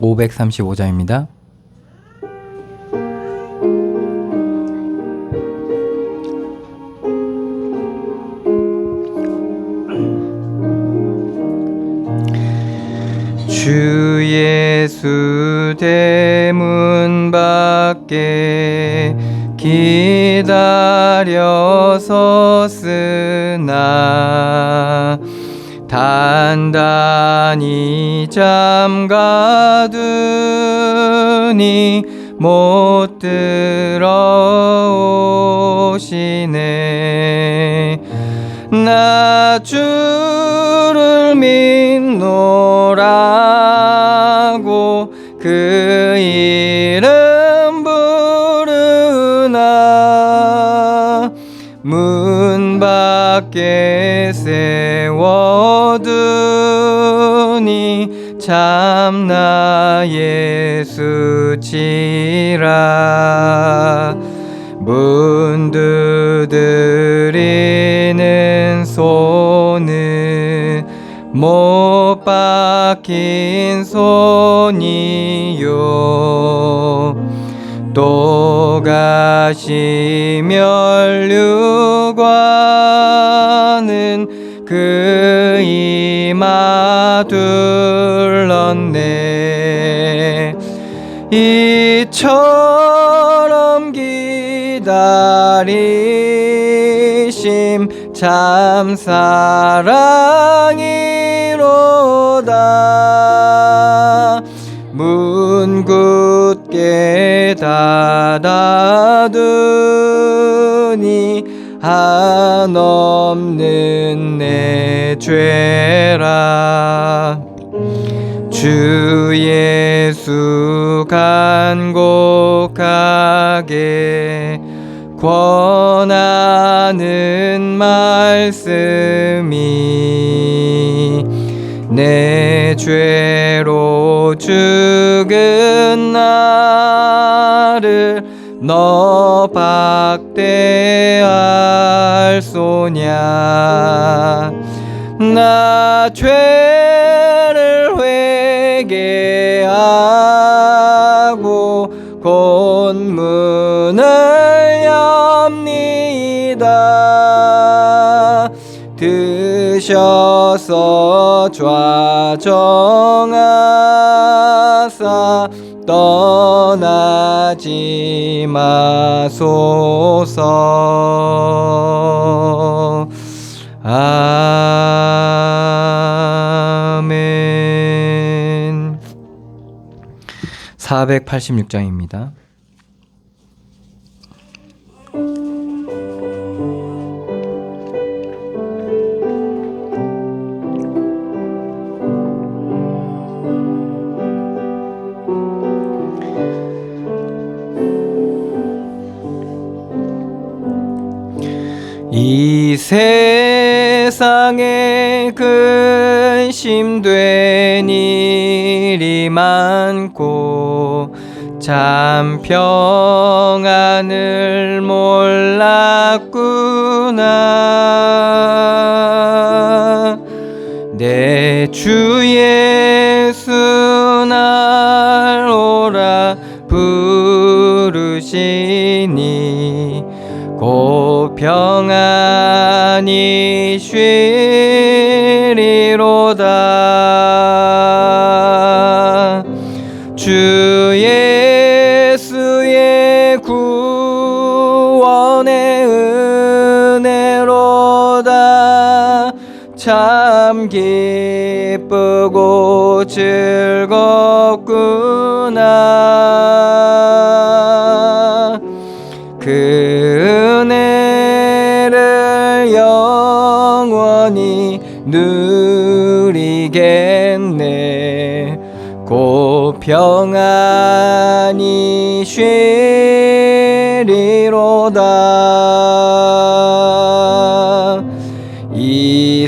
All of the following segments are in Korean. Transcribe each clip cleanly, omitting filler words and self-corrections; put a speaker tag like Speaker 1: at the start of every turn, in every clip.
Speaker 1: 535장입니다. 주 예수 대문 밖에 기다려 섰으나 단단히 잠가두니 못 들어오시네. 나 주를 믿노라고 그 이름 부르나 문 밖에 세워두니 참나 예수치라. 문 두드리는 손은 못 박힌 손이요 또 가시 면류관은 그 이마 둘렀네. 이처럼 기다리심 참 사랑이로다. 문 굳게 닫아두니 한없는 내 죄라. 주 예수 간곡하게 권하는 말씀이 내 죄로 죽은 나를 너 박대할 소냐. 나 죄를 회개하고 곧 문을 엽니다. 드셔서 좌정하사 떠나지 마소서. 아멘. 486장입니다. 이 세상에 근심된 일이 많고 참 평안을 몰랐구나. 내 주 예수 날 오라 부르시니 곧 평안히 쉬리로다. 주 예수의 구원의 은혜로다. 참 기쁘고 즐겁구나. 그 은혜를 영원히 누리겠네. 곧 평안히 쉬리로다. 이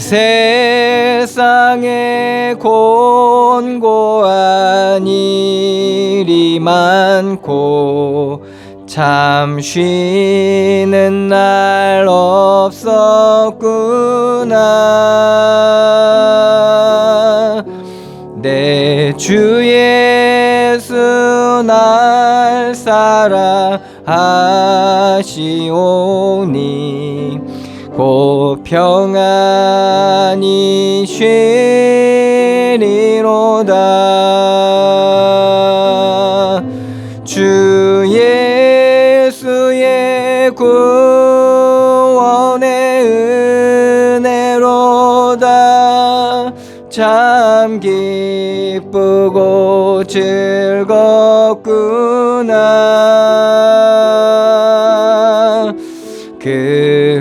Speaker 1: 세상에 곤고한 일이 많고 참 쉬는 날 없었구나. 내 주 하라 하시오니 곧 평안히 쉬리로다. 주 예수의 구원의 은혜로다. 참 기쁘고 즐겁구나. 그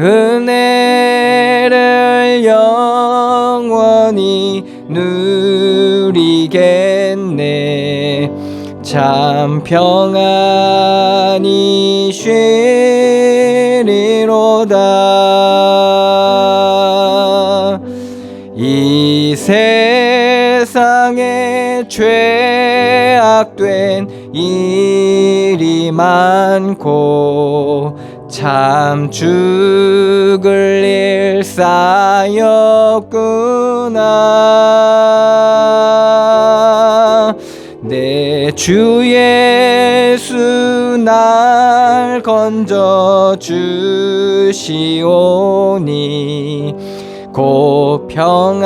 Speaker 1: 은혜를 영원히 누리겠네. 참 평안히 쉬리로다. 이 세상에 죄악된 일이 많고 참 죽을 일 쌓였구나. 내 주 예수 날 건져 주시오니 곧 평안히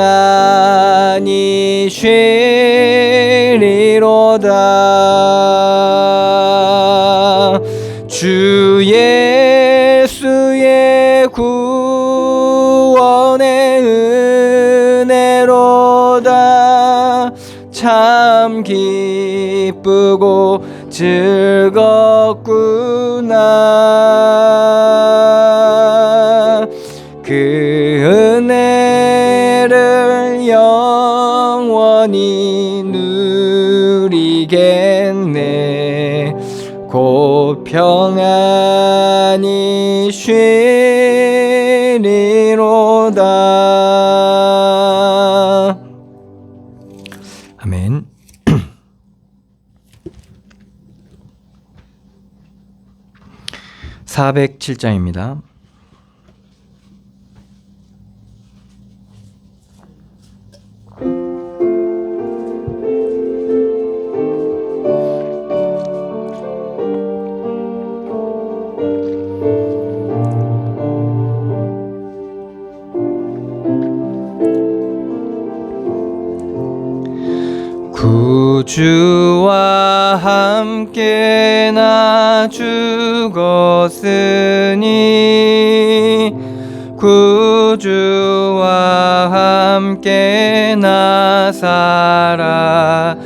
Speaker 1: 쉬리로다. 주 예수의 구원의 은혜로다. 참 기쁘고 즐겁구나. 그 은혜를 영원히 누리겠네. 곧 평안히 쉬리로다. 아멘. 407장입니다. 구주와 함께 나 죽었으니 구주와 함께 나 살았도다.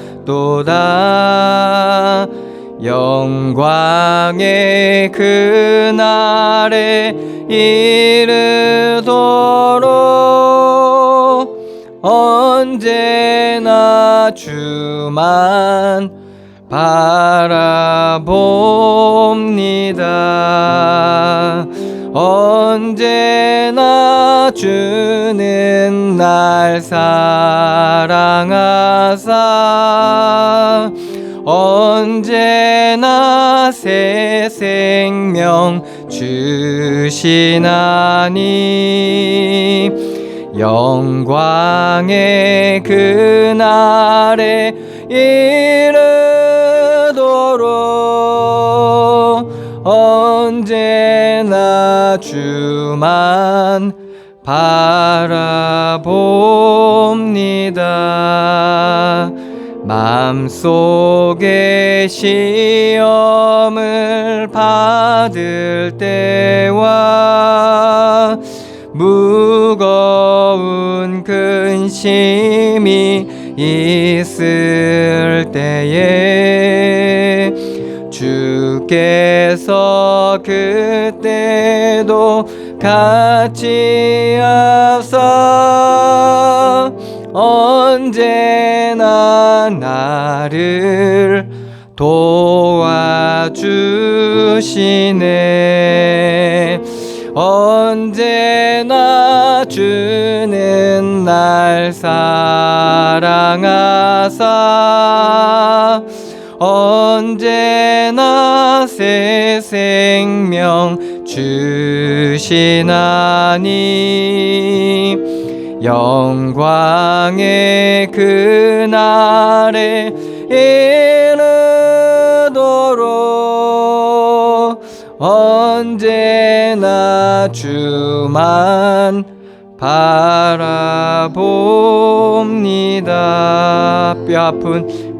Speaker 1: 영광의 그날에 이르도록 언제나 주만 바라봅니다. 언제나 주는 날 사랑하사 언제나 새 생명 주시나니 영광의 그날에 이르도록 언제나 주만 바라봅니다. 마음속에 시험을 받을 때와 무거운 근심이 있을 때에 주께서 그때도 같이 앞서 언제나 나를 도와주시네. 언제나 주는 날 사랑하사 언제나 새 생명 주시나니 영광의 그날에 이르도록 언제나 주만 바라봅니다.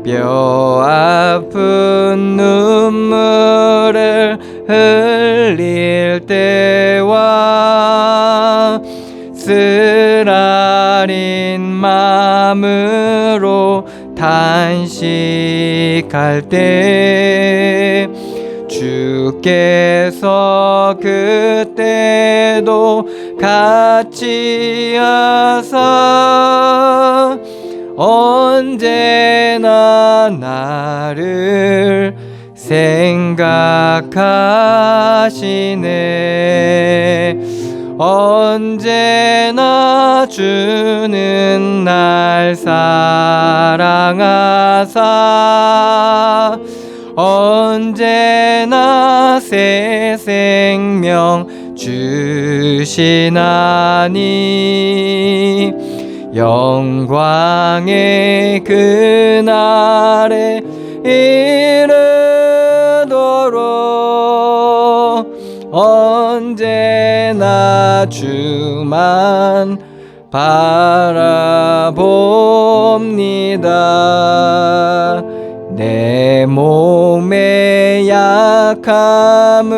Speaker 1: 뼈 아픈 눈물을 흘릴 때와 쓰라린 마음으로 탄식할 때 주께서 그때도 같이 하사 언제나 나를 생각하시네. 언제나 주는 날 사랑하사 언제나 새 생명 주시나니 영광의 그날에 이르도록 언제나 주만 바라봅니다. 내 몸의 약함을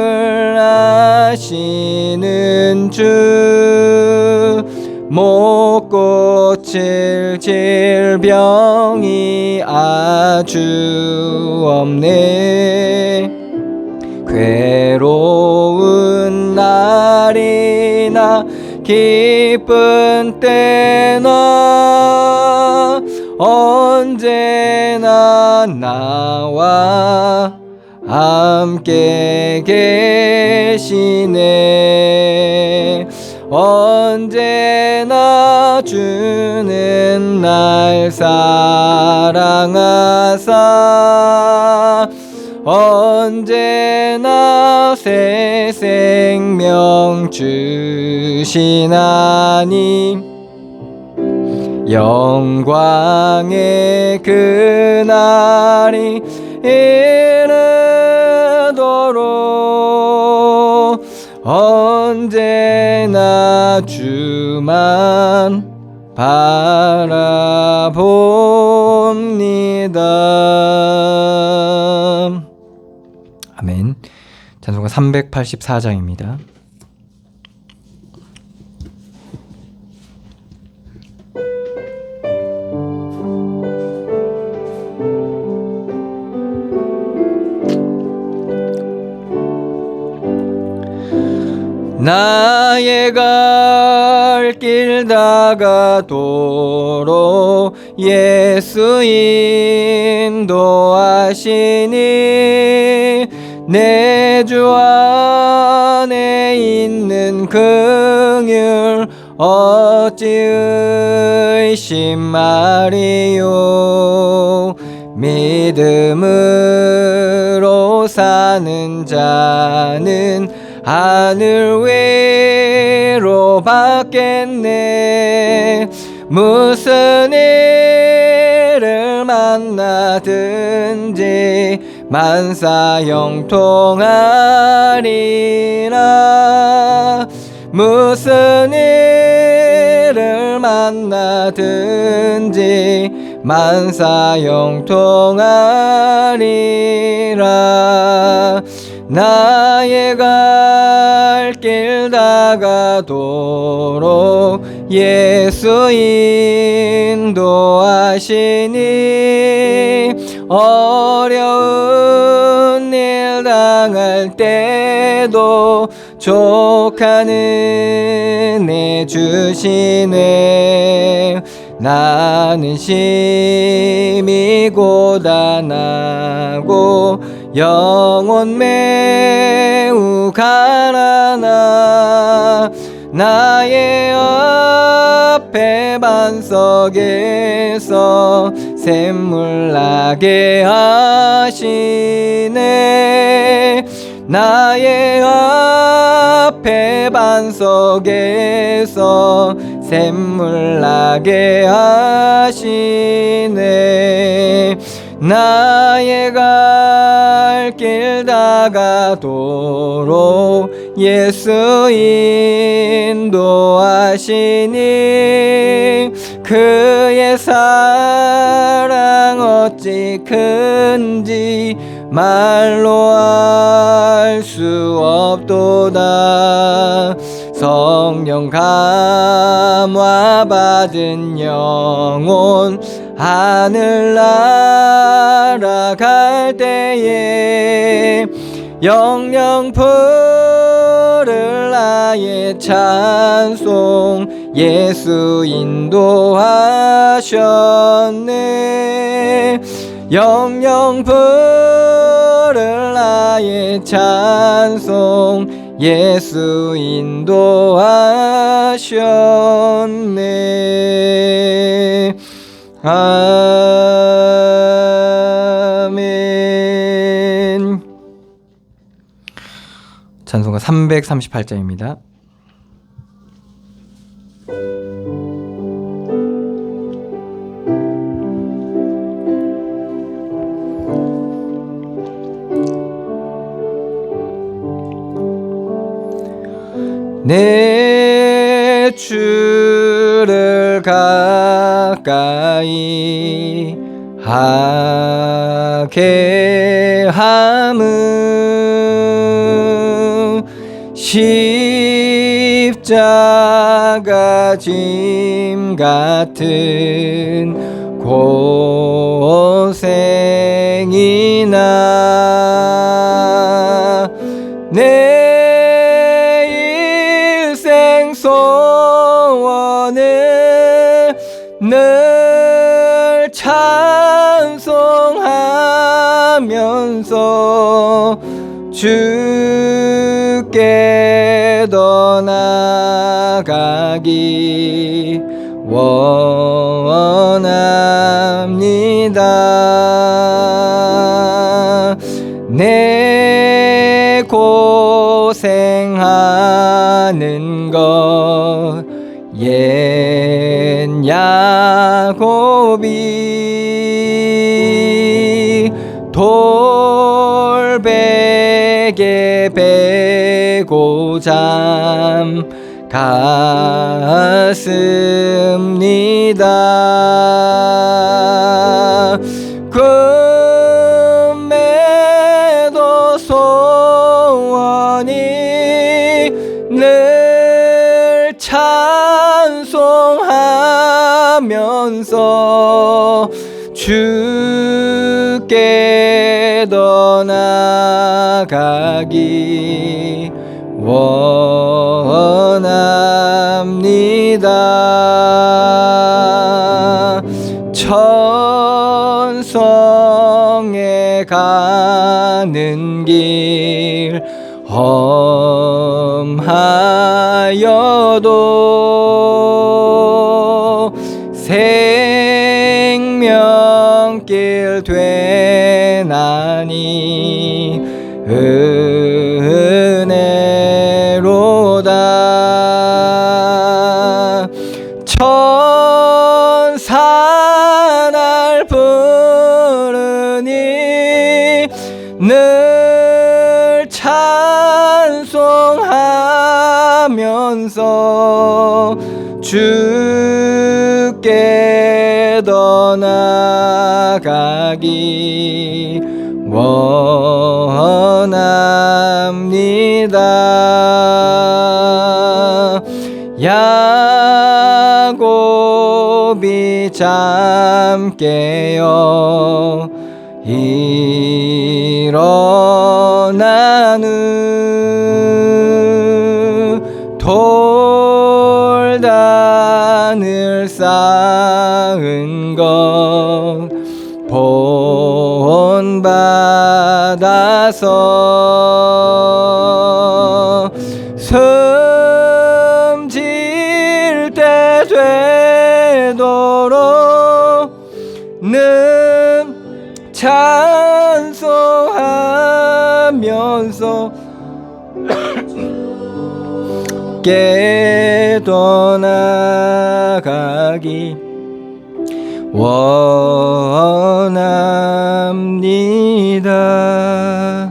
Speaker 1: 아시는 주 못 고칠 질병이 아주 없네. 괴로운 날이나 기쁜 때나 언제나 나와 함께 계시네. 언제나 주는 날 사랑하사 언제나 새 생명 주시나니 영광의 그날이 이르도록 언제나 주만 바라봅니다. 아멘. 찬송가 384장입니다. 나의 갈 길 다가도록 예수 인도하시니 내 주 안에 있는 긍휼 어찌 의심하리요. 믿음으로 사는 자는 하늘 위로 받겠네. 무슨 일을 만나든지 만사 형통하리라. 무슨 일을 만나든지 만사 형통하리라. 나의 갈 길 다가도록 예수 인도하시니 어려운 일 당할 때도 족한 은혜 주시네. 나는 심히 고단하고 영혼 매우 가난하. 나의 앞에 반석에서 샘물 나게 하시네. 나의 앞에 반석에서 샘물 나게 하시네. 나의 갈 길 다가도록 예수 인도하시니 그의 사랑 어찌 큰지 말로 알 수 없도다. 성령 감화 받은 영혼 하늘 날아갈 때에 영영 부를 나의 찬송 예수 인도하셨네. 영영 부를 나의 찬송 예수 인도하셨네. 아멘. 찬송가 338장입니다. 내 주를 가까이 하게 함은 십자가 짐 같은 고생이나 내 소원을 늘 찬송하면서 주께 더 나아가기 원합니다. 내 고생하는 것 옛 야곱이 돌베개 베고 잠 갔습니다. 금메도 소원이 늘 찬송하면서 주께 더 나아가기 원합니다. 천성에 가는 길 험하여도 생명길 되나니 은혜로다. 천사 날 부르니 늘 찬송하면서 주께 더 나아가기 원합니다. 야곱이 잠 깨어 일어난 후 돌단을 쌓은 것 본받아서 숨질 때 되도록 늘 찬송하면서 깨 떠나가기 원합니다.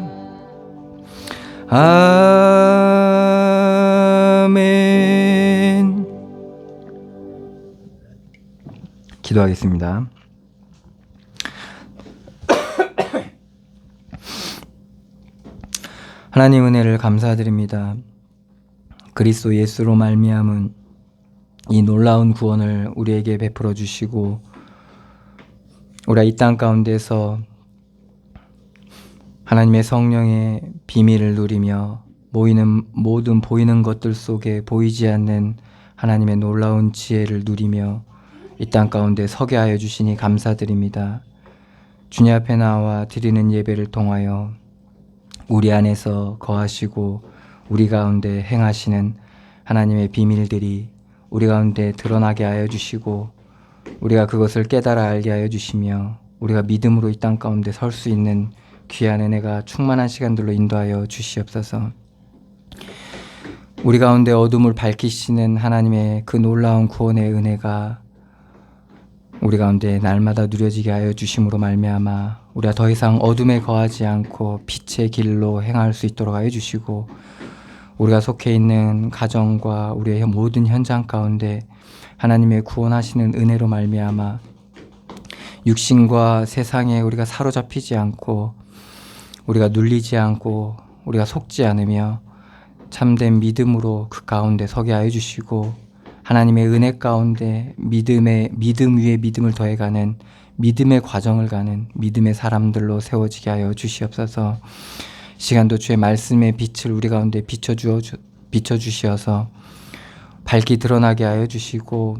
Speaker 1: 아멘. 기도하겠습니다. 하나님 은혜를 감사드립니다. 그리스도 예수로 말미암은 이 놀라운 구원을 우리에게 베풀어 주시고 우리가 이 땅 가운데서 하나님의 성령의 비밀을 누리며 모든 보이는 것들 속에 보이지 않는 하나님의 놀라운 지혜를 누리며 이 땅 가운데 서게 하여 주시니 감사드립니다. 주님 앞에 나와 드리는 예배를 통하여 우리 안에서 거하시고 우리 가운데 행하시는 하나님의 비밀들이 우리 가운데 드러나게 하여 주시고 우리가 그것을 깨달아 알게 하여 주시며 우리가 믿음으로 이 땅 가운데 설 수 있는 귀한 은혜가 충만한 시간들로 인도하여 주시옵소서. 우리 가운데 어둠을 밝히시는 하나님의 그 놀라운 구원의 은혜가 우리 가운데 날마다 누려지게 하여 주심으로 말미암아 우리가 더 이상 어둠에 거하지 않고 빛의 길로 행할 수 있도록 하여 주시고 우리가 속해 있는 가정과 우리의 모든 현장 가운데 하나님의 구원하시는 은혜로 말미암아 육신과 세상에 우리가 사로잡히지 않고 우리가 눌리지 않고 우리가 속지 않으며 참된 믿음으로 그 가운데 서게 하여 주시고 하나님의 은혜 가운데 믿음 위에 믿음을 더해가는 믿음의 과정을 가는 믿음의 사람들로 세워지게 하여 주시옵소서. 시간도 주의 말씀의 빛을 우리 가운데 비춰주시어서 밝히 드러나게 하여 주시고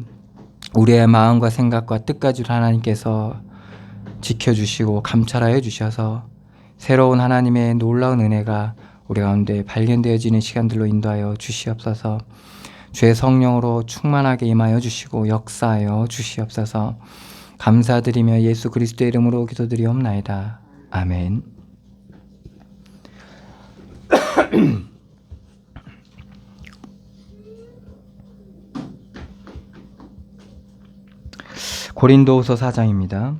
Speaker 1: 우리의 마음과 생각과 뜻까지도 하나님께서 지켜주시고 감찰하여 주셔서 새로운 하나님의 놀라운 은혜가 우리 가운데 발견되어지는 시간들로 인도하여 주시옵소서. 주의 성령으로 충만하게 임하여 주시고 역사하여 주시옵소서. 감사드리며 예수 그리스도의 이름으로 기도드리옵나이다. 아멘. 고린도후서 4장입니다.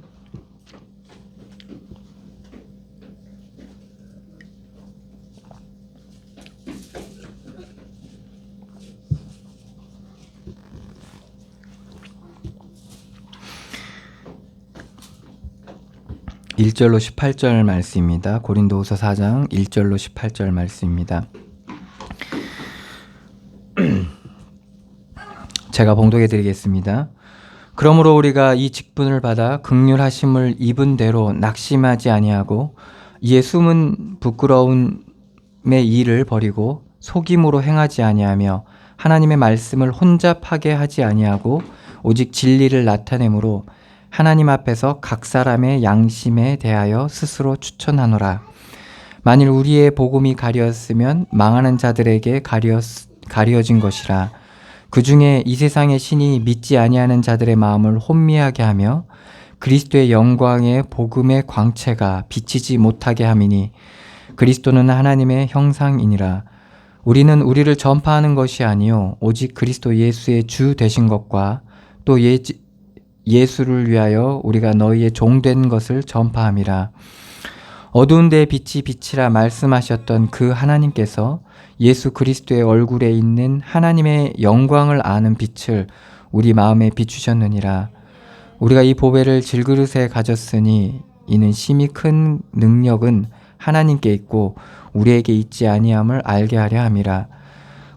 Speaker 1: (1절로 18절) 말씀입니다. 고린도후서 4장 1절로 18절 말씀입니다. 제가 봉독해 드리겠습니다. 그러므로 우리가 이 직분을 받아 긍휼하심을 입은 대로 낙심하지 아니하고 이에 숨은 부끄러움의 일을 버리고 속임으로 행하지 아니하며 하나님의 말씀을 혼잡하게 하지 아니하고 오직 진리를 나타내므로 하나님 앞에서 각 사람의 양심에 대하여 스스로 추천하노라. 만일 우리의 복음이 가려졌으면 망하는 자들에게 가려진 것이라. 그 중에 이 세상의 신이 믿지 아니하는 자들의 마음을 혼미하게 하며 그리스도의 영광의 복음의 광채가 비치지 못하게 함이니 그리스도는 하나님의 형상이니라. 우리는 우리를 전파하는 것이 아니요 오직 그리스도 예수의 주 되신 것과 또 예수를 위하여 우리가 너희의 종된 것을 전파함이라. 어두운 데에 빛이 비치라 말씀하셨던 그 하나님께서 예수 그리스도의 얼굴에 있는 하나님의 영광을 아는 빛을 우리 마음에 비추셨느니라. 우리가 이 보배를 질그릇에 가졌으니 이는 심히 큰 능력은 하나님께 있고 우리에게 있지 아니함을 알게 하려 함이라.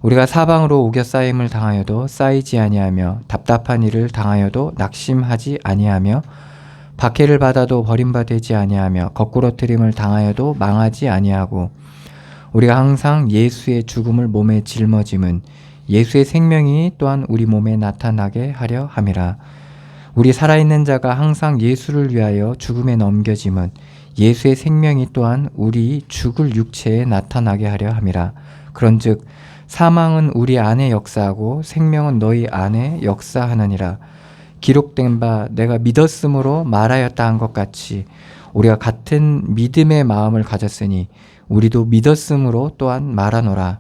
Speaker 1: 우리가 사방으로 우겨싸임을 당하여도 쌓이지 아니하며 답답한 일을 당하여도 낙심하지 아니하며 박해를 받아도 버림받지 아니하며 거꾸러뜨림을 당하여도 망하지 아니하고 우리가 항상 예수의 죽음을 몸에 짊어짐은 예수의 생명이 또한 우리 몸에 나타나게 하려 함이라. 우리 살아있는 자가 항상 예수를 위하여 죽음에 넘겨짐은 예수의 생명이 또한 우리 죽을 육체에 나타나게 하려 함이라. 그런즉 사망은 우리 안에 역사하고 생명은 너희 안에 역사하느니라. 기록된 바 내가 믿었으므로 말하였다 한 것 같이 우리가 같은 믿음의 마음을 가졌으니 우리도 믿었으므로 또한 말하노라.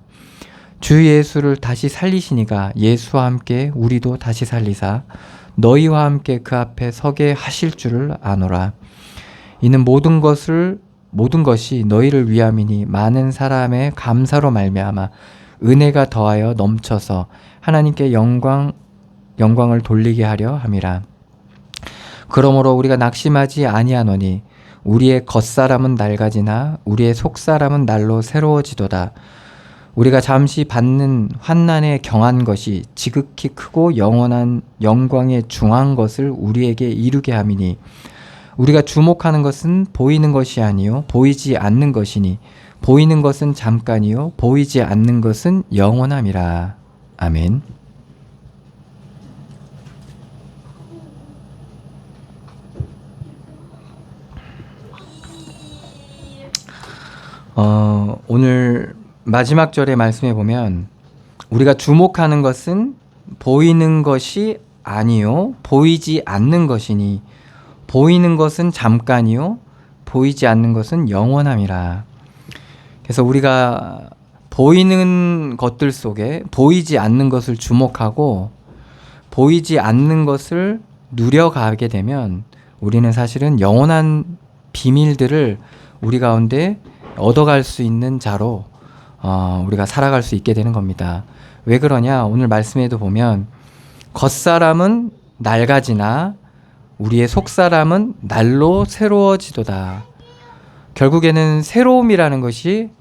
Speaker 1: 주 예수를 다시 살리시니가 예수와 함께 우리도 다시 살리사 너희와 함께 그 앞에 서게 하실 줄을 아노라. 이는 모든 것이 너희를 위함이니 많은 사람의 감사로 말미암아 은혜가 더하여 넘쳐서 하나님께 영광을 돌리게 하려 함이라. 그러므로 우리가 낙심하지 아니하노니 우리의 겉사람은 낡아지나 우리의 속사람은 날로 새로워지도다. 우리가 잠시 받는 환난에 경한 것이 지극히 크고 영원한 영광에 중한 것을 우리에게 이루게 함이니 우리가 주목하는 것은 보이는 것이 아니요 보이지 않는 것이니 보이는 것은 잠깐이요 보이지 않는 것은 영원함이라. 아멘. 오늘 마지막 절의 말씀에 보면 우리가 주목하는 것은 보이는 것이 아니요 보이지 않는 것이니 보이는 것은 잠깐이요 보이지 않는 것은 영원함이라. 그래서 우리가 보이는 것들 속에 보이지 않는 것을 주목하고 보이지 않는 것을 누려가게 되면 우리는 사실은 영원한 비밀들을 우리 가운데 얻어갈 수 있는 자로 우리가 살아갈 수 있게 되는 겁니다. 왜 그러냐? 오늘 말씀에도 보면 겉사람은 낡아지나 우리의 속사람은 날로 새로워지도다. 결국에는 새로움이라는 것이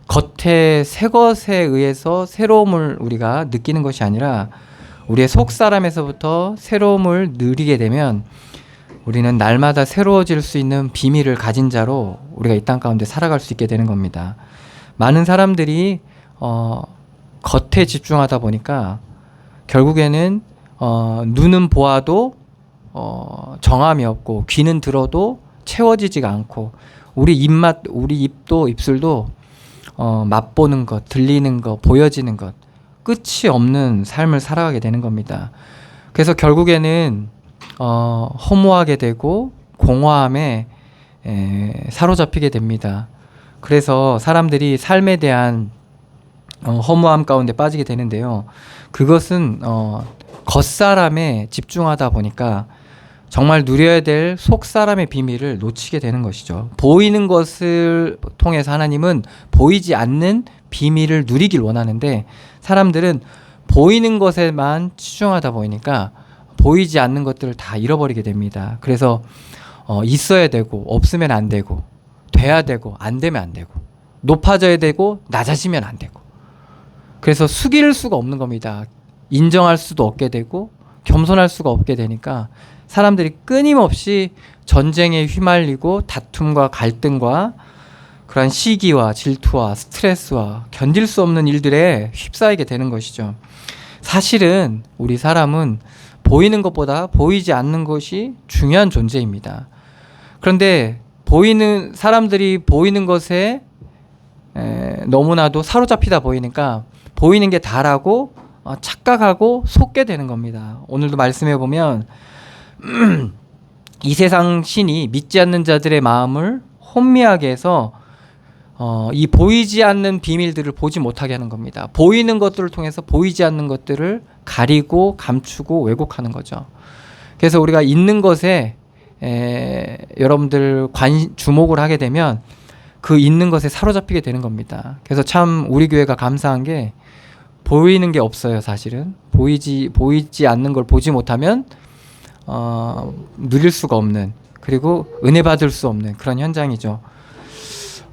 Speaker 1: 겉의 새 것에 의해서 새로움을 우리가 느끼는 것이 아니라 우리의 속사람에서부터 새로움을 누리게 되면 우리는 날마다 새로워질 수 있는 비밀을 가진 자로 우리가 이 땅 가운데 살아갈 수 있게 되는 겁니다. 많은 사람들이 겉에 집중하다 보니까 결국에는 눈은 보아도 정함이 없고 귀는 들어도 채워지지가 않고 우리 입도 입술도 맛보는 것, 들리는 것, 보여지는 것 끝이 없는 삶을 살아가게 되는 겁니다. 그래서 결국에는 허무하게 되고 공허함에 사로잡히게 됩니다. 그래서 사람들이 삶에 대한 허무함 가운데 빠지게 되는데요. 그것은 겉사람에 집중하다 보니까 정말 누려야 될 속사람의 비밀을 놓치게 되는 것이죠. 보이는 것을 통해서 하나님은 보이지 않는 비밀을 누리길 원하는데 사람들은 보이는 것에만 치중하다 보니까 보이지 않는 것들을 다 잃어버리게 됩니다. 그래서 있어야 되고 없으면 안 되고 돼야 되고 안 되면 안 되고 높아져야 되고 낮아지면 안 되고 그래서 숙일 수가 없는 겁니다. 인정할 수도 없게 되고 겸손할 수가 없게 되니까 사람들이 끊임없이 전쟁에 휘말리고 다툼과 갈등과 그러한 시기와 질투와 스트레스와 견딜 수 없는 일들에 휩싸이게 되는 것이죠. 사실은 우리 사람은 보이는 것보다 보이지 않는 것이 중요한 존재입니다. 그런데 사람들이 보이는 것에 너무나도 사로잡히다 보이니까 보이는 게 다라고 착각하고 속게 되는 겁니다. 오늘도 말씀해 보면 이 세상 신이 믿지 않는 자들의 마음을 혼미하게 해서 이 보이지 않는 비밀들을 보지 못하게 하는 겁니다. 보이는 것들을 통해서 보이지 않는 것들을 가리고 감추고 왜곡하는 거죠. 그래서 우리가 있는 것에 여러분들 주목을 하게 되면 그 있는 것에 사로잡히게 되는 겁니다. 그래서 참 우리 교회가 감사한 게 보이는 게 없어요. 사실은 보이지 않는 걸 보지 못하면 누릴 수가 없는 그리고 은혜 받을 수 없는 그런 현장이죠.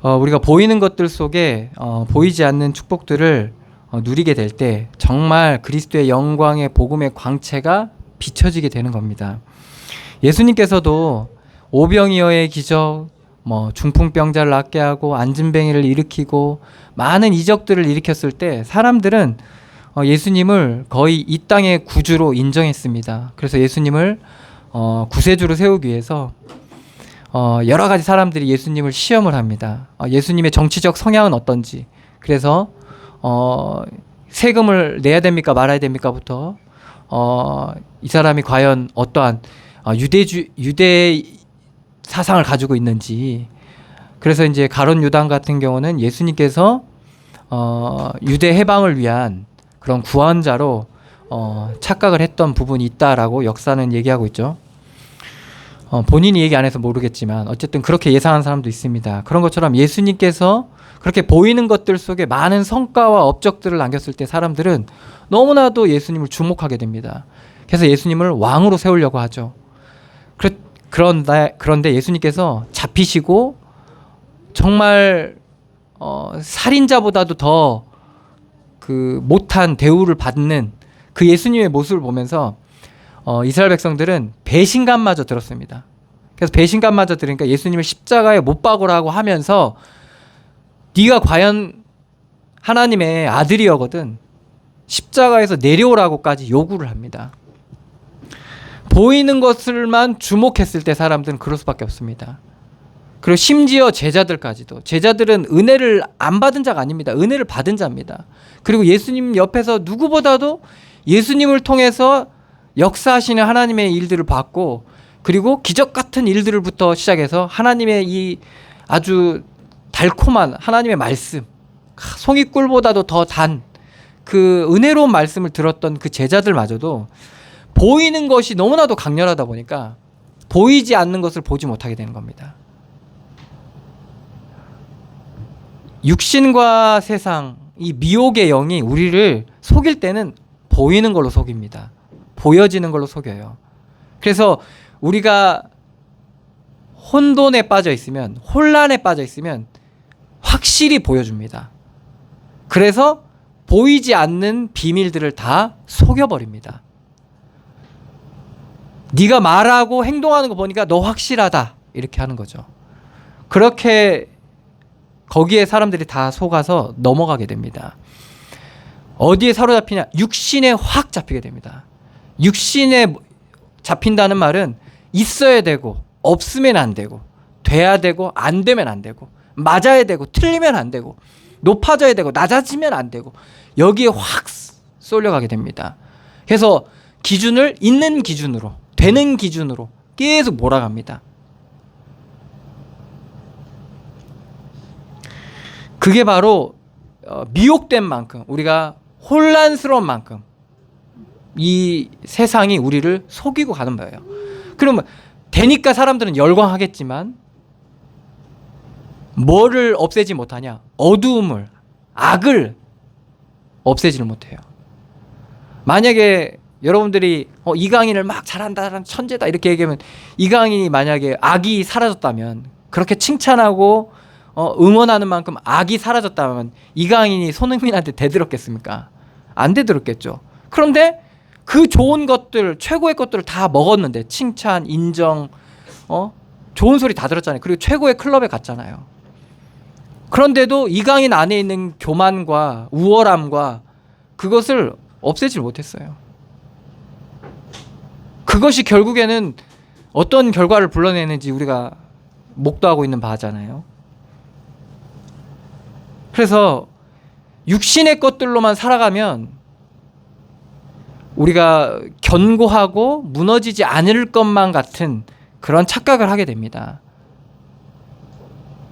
Speaker 1: 우리가 보이는 것들 속에 보이지 않는 축복들을 누리게 될 때 정말 그리스도의 영광의 복음의 광채가 비춰지게 되는 겁니다. 예수님께서도 오병이어의 기적, 중풍병자를 낫게 하고 안진뱅이를 일으키고 많은 이적들을 일으켰을 때 사람들은 예수님을 거의 이 땅의 구주로 인정했습니다. 그래서 예수님을 구세주로 세우기 위해서 여러 가지 사람들이 예수님을 시험을 합니다. 예수님의 정치적 성향은 어떤지, 그래서 세금을 내야 됩니까 말아야 됩니까부터 이 사람이 과연 어떠한 유대 사상을 가지고 있는지. 그래서 이제 가룟 유다 같은 경우는 예수님께서 유대 해방을 위한 그런 구원자로 착각을 했던 부분이 있다라고 역사는 얘기하고 있죠. 본인이 얘기 안 해서 모르겠지만 어쨌든 그렇게 예상한 사람도 있습니다. 그런 것처럼 예수님께서 그렇게 보이는 것들 속에 많은 성과와 업적들을 남겼을 때 사람들은 너무나도 예수님을 주목하게 됩니다. 그래서 예수님을 왕으로 세우려고 하죠. 그런데 예수님께서 잡히시고 정말 살인자보다도 더 그 못한 대우를 받는 그 예수님의 모습을 보면서 이스라엘 백성들은 배신감마저 들었습니다. 그래서 배신감마저 들으니까 예수님을 십자가에 못 박으라고 하면서 네가 과연 하나님의 아들이여거든 십자가에서 내려오라고까지 요구를 합니다. 보이는 것을만 주목했을 때 사람들은 그럴 수밖에 없습니다. 그리고 심지어 제자들까지도, 제자들은 은혜를 안 받은 자가 아닙니다. 은혜를 받은 자입니다. 그리고 예수님 옆에서 누구보다도 예수님을 통해서 역사하시는 하나님의 일들을 봤고, 그리고 기적 같은 일들부터 시작해서 하나님의 이 아주 달콤한 하나님의 말씀, 송이꿀보다도 더 단 그 은혜로운 말씀을 들었던 그 제자들마저도 보이는 것이 너무나도 강렬하다 보니까 보이지 않는 것을 보지 못하게 되는 겁니다. 육신과 세상, 이 미혹의 영이 우리를 속일 때는 보이는 걸로 속입니다. 보여지는 걸로 속여요. 그래서 우리가 혼돈에 빠져 있으면, 혼란에 빠져 있으면 확실히 보여줍니다. 그래서 보이지 않는 비밀들을 다 속여버립니다. 네가 말하고 행동하는 거 보니까 너 확실하다 이렇게 하는 거죠. 그렇게 거기에 사람들이 다 속아서 넘어가게 됩니다. 어디에 사로잡히냐? 육신에 확 잡히게 됩니다. 육신에 잡힌다는 말은 있어야 되고 없으면 안 되고, 돼야 되고 안 되면 안 되고, 맞아야 되고 틀리면 안 되고, 높아져야 되고 낮아지면 안 되고, 여기에 확 쏠려가게 됩니다. 그래서 기준을 있는 기준으로, 되는 기준으로 계속 몰아갑니다. 그게 바로 미혹된 만큼, 우리가 혼란스러운 만큼 이 세상이 우리를 속이고 가는 거예요. 그러면 되니까 사람들은 열광하겠지만 뭐를 없애지 못하냐? 어두움을, 악을 없애지를 못해요. 만약에 여러분들이 이강인을 막 잘한다, 천재다 이렇게 얘기하면, 이강인이 만약에 악이 사라졌다면, 그렇게 칭찬하고 응원하는 만큼 악이 사라졌다면 이강인이 손흥민한테 대들었겠습니까? 안 대들었겠죠. 그런데 그 좋은 것들, 최고의 것들을 다 먹었는데, 칭찬, 인정, 좋은 소리 다 들었잖아요. 그리고 최고의 클럽에 갔잖아요. 그런데도 이강인 안에 있는 교만과 우월함과 그것을 없애질 못했어요. 그것이 결국에는 어떤 결과를 불러내는지 우리가 목도하고 있는 바잖아요. 그래서 육신의 것들로만 살아가면 우리가 견고하고 무너지지 않을 것만 같은 그런 착각을 하게 됩니다.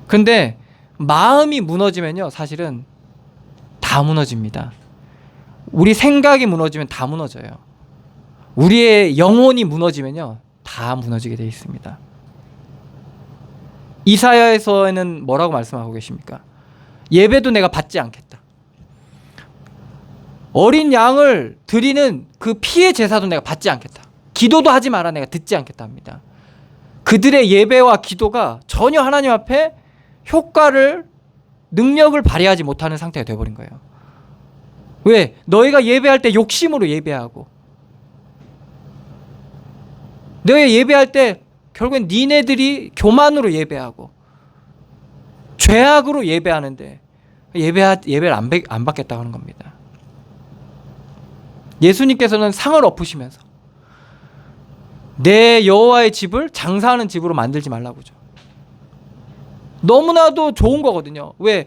Speaker 1: 근데 마음이 무너지면요, 사실은 다 무너집니다. 우리 생각이 무너지면 다 무너져요. 우리의 영혼이 무너지면요, 다 무너지게 되어 있습니다. 이사야에서는 뭐라고 말씀하고 계십니까? 예배도 내가 받지 않겠다. 어린 양을 드리는 그 피의 제사도 내가 받지 않겠다. 기도도 하지 마라, 내가 듣지 않겠다 합니다. 그들의 예배와 기도가 전혀 하나님 앞에 효과를, 능력을 발휘하지 못하는 상태가 되어버린 거예요. 왜? 너희가 예배할 때 욕심으로 예배하고, 너희 예배할 때 결국엔 니네들이 교만으로 예배하고 죄악으로 예배하는데 예배를 안 받겠다고 하는 겁니다. 예수님께서는 상을 엎으시면서 내 여호와의 집을 장사하는 집으로 만들지 말라고 하죠. 너무나도 좋은 거거든요. 왜?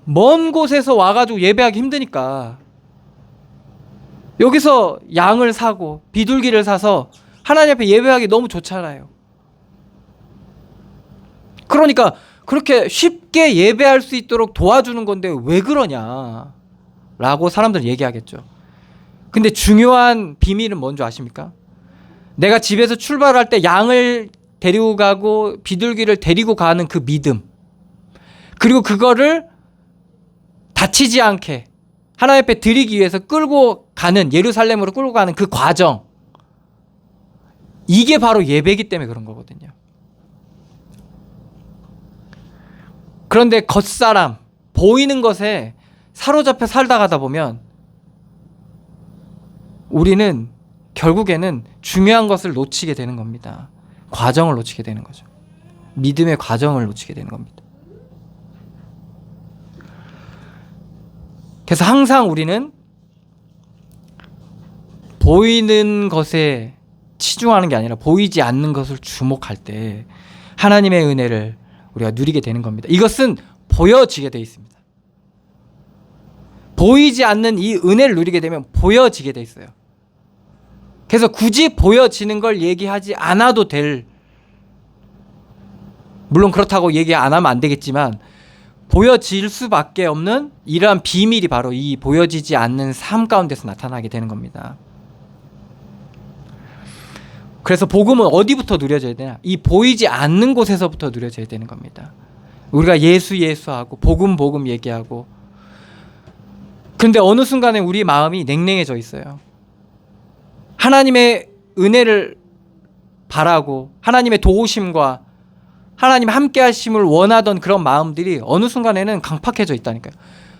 Speaker 1: 먼 곳에서 와가지고 예배하기 힘드니까 여기서 양을 사고 비둘기를 사서 하나님 앞에 예배하기 너무 좋잖아요. 그러니까 그렇게 쉽게 예배할 수 있도록 도와주는 건데 왜 그러냐 라고 사람들은 얘기하겠죠. 근데 중요한 비밀은 뭔지 아십니까? 내가 집에서 출발할 때 양을 데리고 가고 비둘기를 데리고 가는 그 믿음, 그리고 그거를 다치지 않게 하나님 앞에 드리기 위해서 끌고 가는, 예루살렘으로 끌고 가는 그 과정, 이게 바로 예배이기 때문에 그런 거거든요. 그런데 겉사람, 보이는 것에 사로잡혀 살다 가다 보면 우리는 결국에는 중요한 것을 놓치게 되는 겁니다. 과정을 놓치게 되는 거죠. 믿음의 과정을 놓치게 되는 겁니다. 그래서 항상 우리는 보이는 것에 치중하는 게 아니라 보이지 않는 것을 주목할 때 하나님의 은혜를 우리가 누리게 되는 겁니다. 이것은 보여지게 되어 있습니다. 보이지 않는 이 은혜를 누리게 되면 보여지게 되어 있어요. 그래서 굳이 보여지는 걸 얘기하지 않아도 될, 물론 그렇다고 얘기 안 하면 안 되겠지만 보여질 수밖에 없는 이러한 비밀이 바로 이 보여지지 않는 삶 가운데서 나타나게 되는 겁니다. 그래서 복음은 어디부터 누려져야 되냐? 이 보이지 않는 곳에서부터 누려져야 되는 겁니다. 우리가 예수하고 복음 얘기하고, 근데 어느 순간에 우리 마음이 냉랭해져 있어요. 하나님의 은혜를 바라고 하나님의 도우심과 하나님 함께 하심을 원하던 그런 마음들이 어느 순간에는 강팍해져 있다니까요.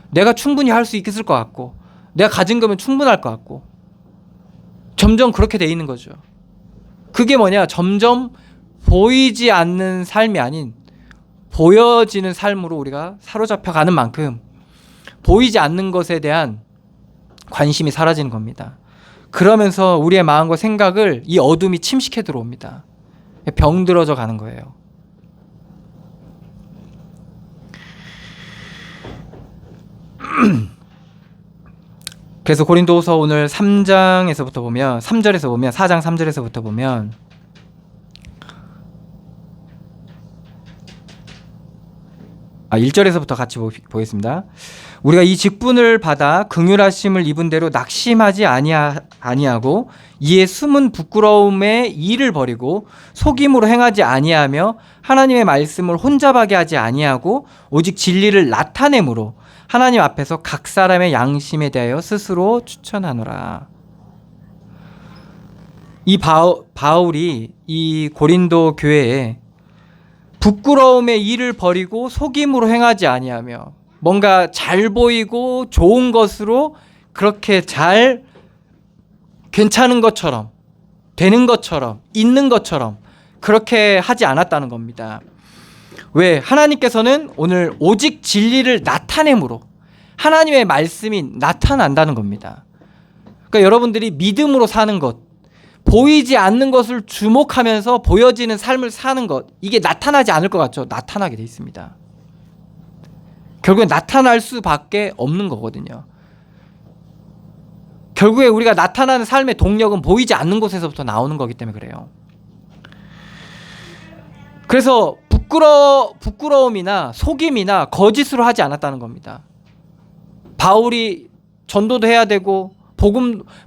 Speaker 1: 내가 충분히 할 수 있을 것 같고 내가 가진 거면 충분할 것 같고 점점 그렇게 돼 있는 거죠. 그게 뭐냐? 점점 보이지 않는 삶이 아닌 보여지는 삶으로 우리가 사로잡혀가는 만큼 보이지 않는 것에 대한 관심이 사라지는 겁니다. 그러면서 우리의 마음과 생각을 이 어둠이 침식해 들어옵니다. 병들어져 가는 거예요. 그래서 고린도후서 오늘 3장에서부터 보면 3절에서 보면 4장 3절에서부터 보면 아 1절에서부터 같이 보겠습니다. 우리가 이 직분을 받아 긍휼하심을 입은 대로 낙심하지 아니하고 이에 숨은 부끄러움의 일을 버리고 속임으로 행하지 아니하며 하나님의 말씀을 혼잡하게 하지 아니하고 오직 진리를 나타내므로 하나님 앞에서 각 사람의 양심에 대하여 스스로 추천하노라. 이 바울이 이 고린도 교회에 부끄러움의 일을 버리고 속임으로 행하지 아니하며 뭔가 잘 보이고 좋은 것으로 그렇게 잘 괜찮은 것처럼 되는 것처럼 있는 것처럼 그렇게 하지 않았다는 겁니다. 왜? 하나님께서는 오늘 오직 진리를 나타내므로 하나님의 말씀이 나타난다는 겁니다. 그러니까 여러분들이 믿음으로 사는 것, 보이지 않는 것을 주목하면서 보여지는 삶을 사는 것, 이게 나타나지 않을 것 같죠? 나타나게 돼 있습니다. 결국엔 나타날 수밖에 없는 거거든요. 결국에 우리가 나타나는 삶의 동력은 보이지 않는 곳에서부터 나오는 거기 때문에 그래요. 그래서 부끄러움이나 속임이나 거짓으로 하지 않았다는 겁니다. 바울이 전도도 해야 되고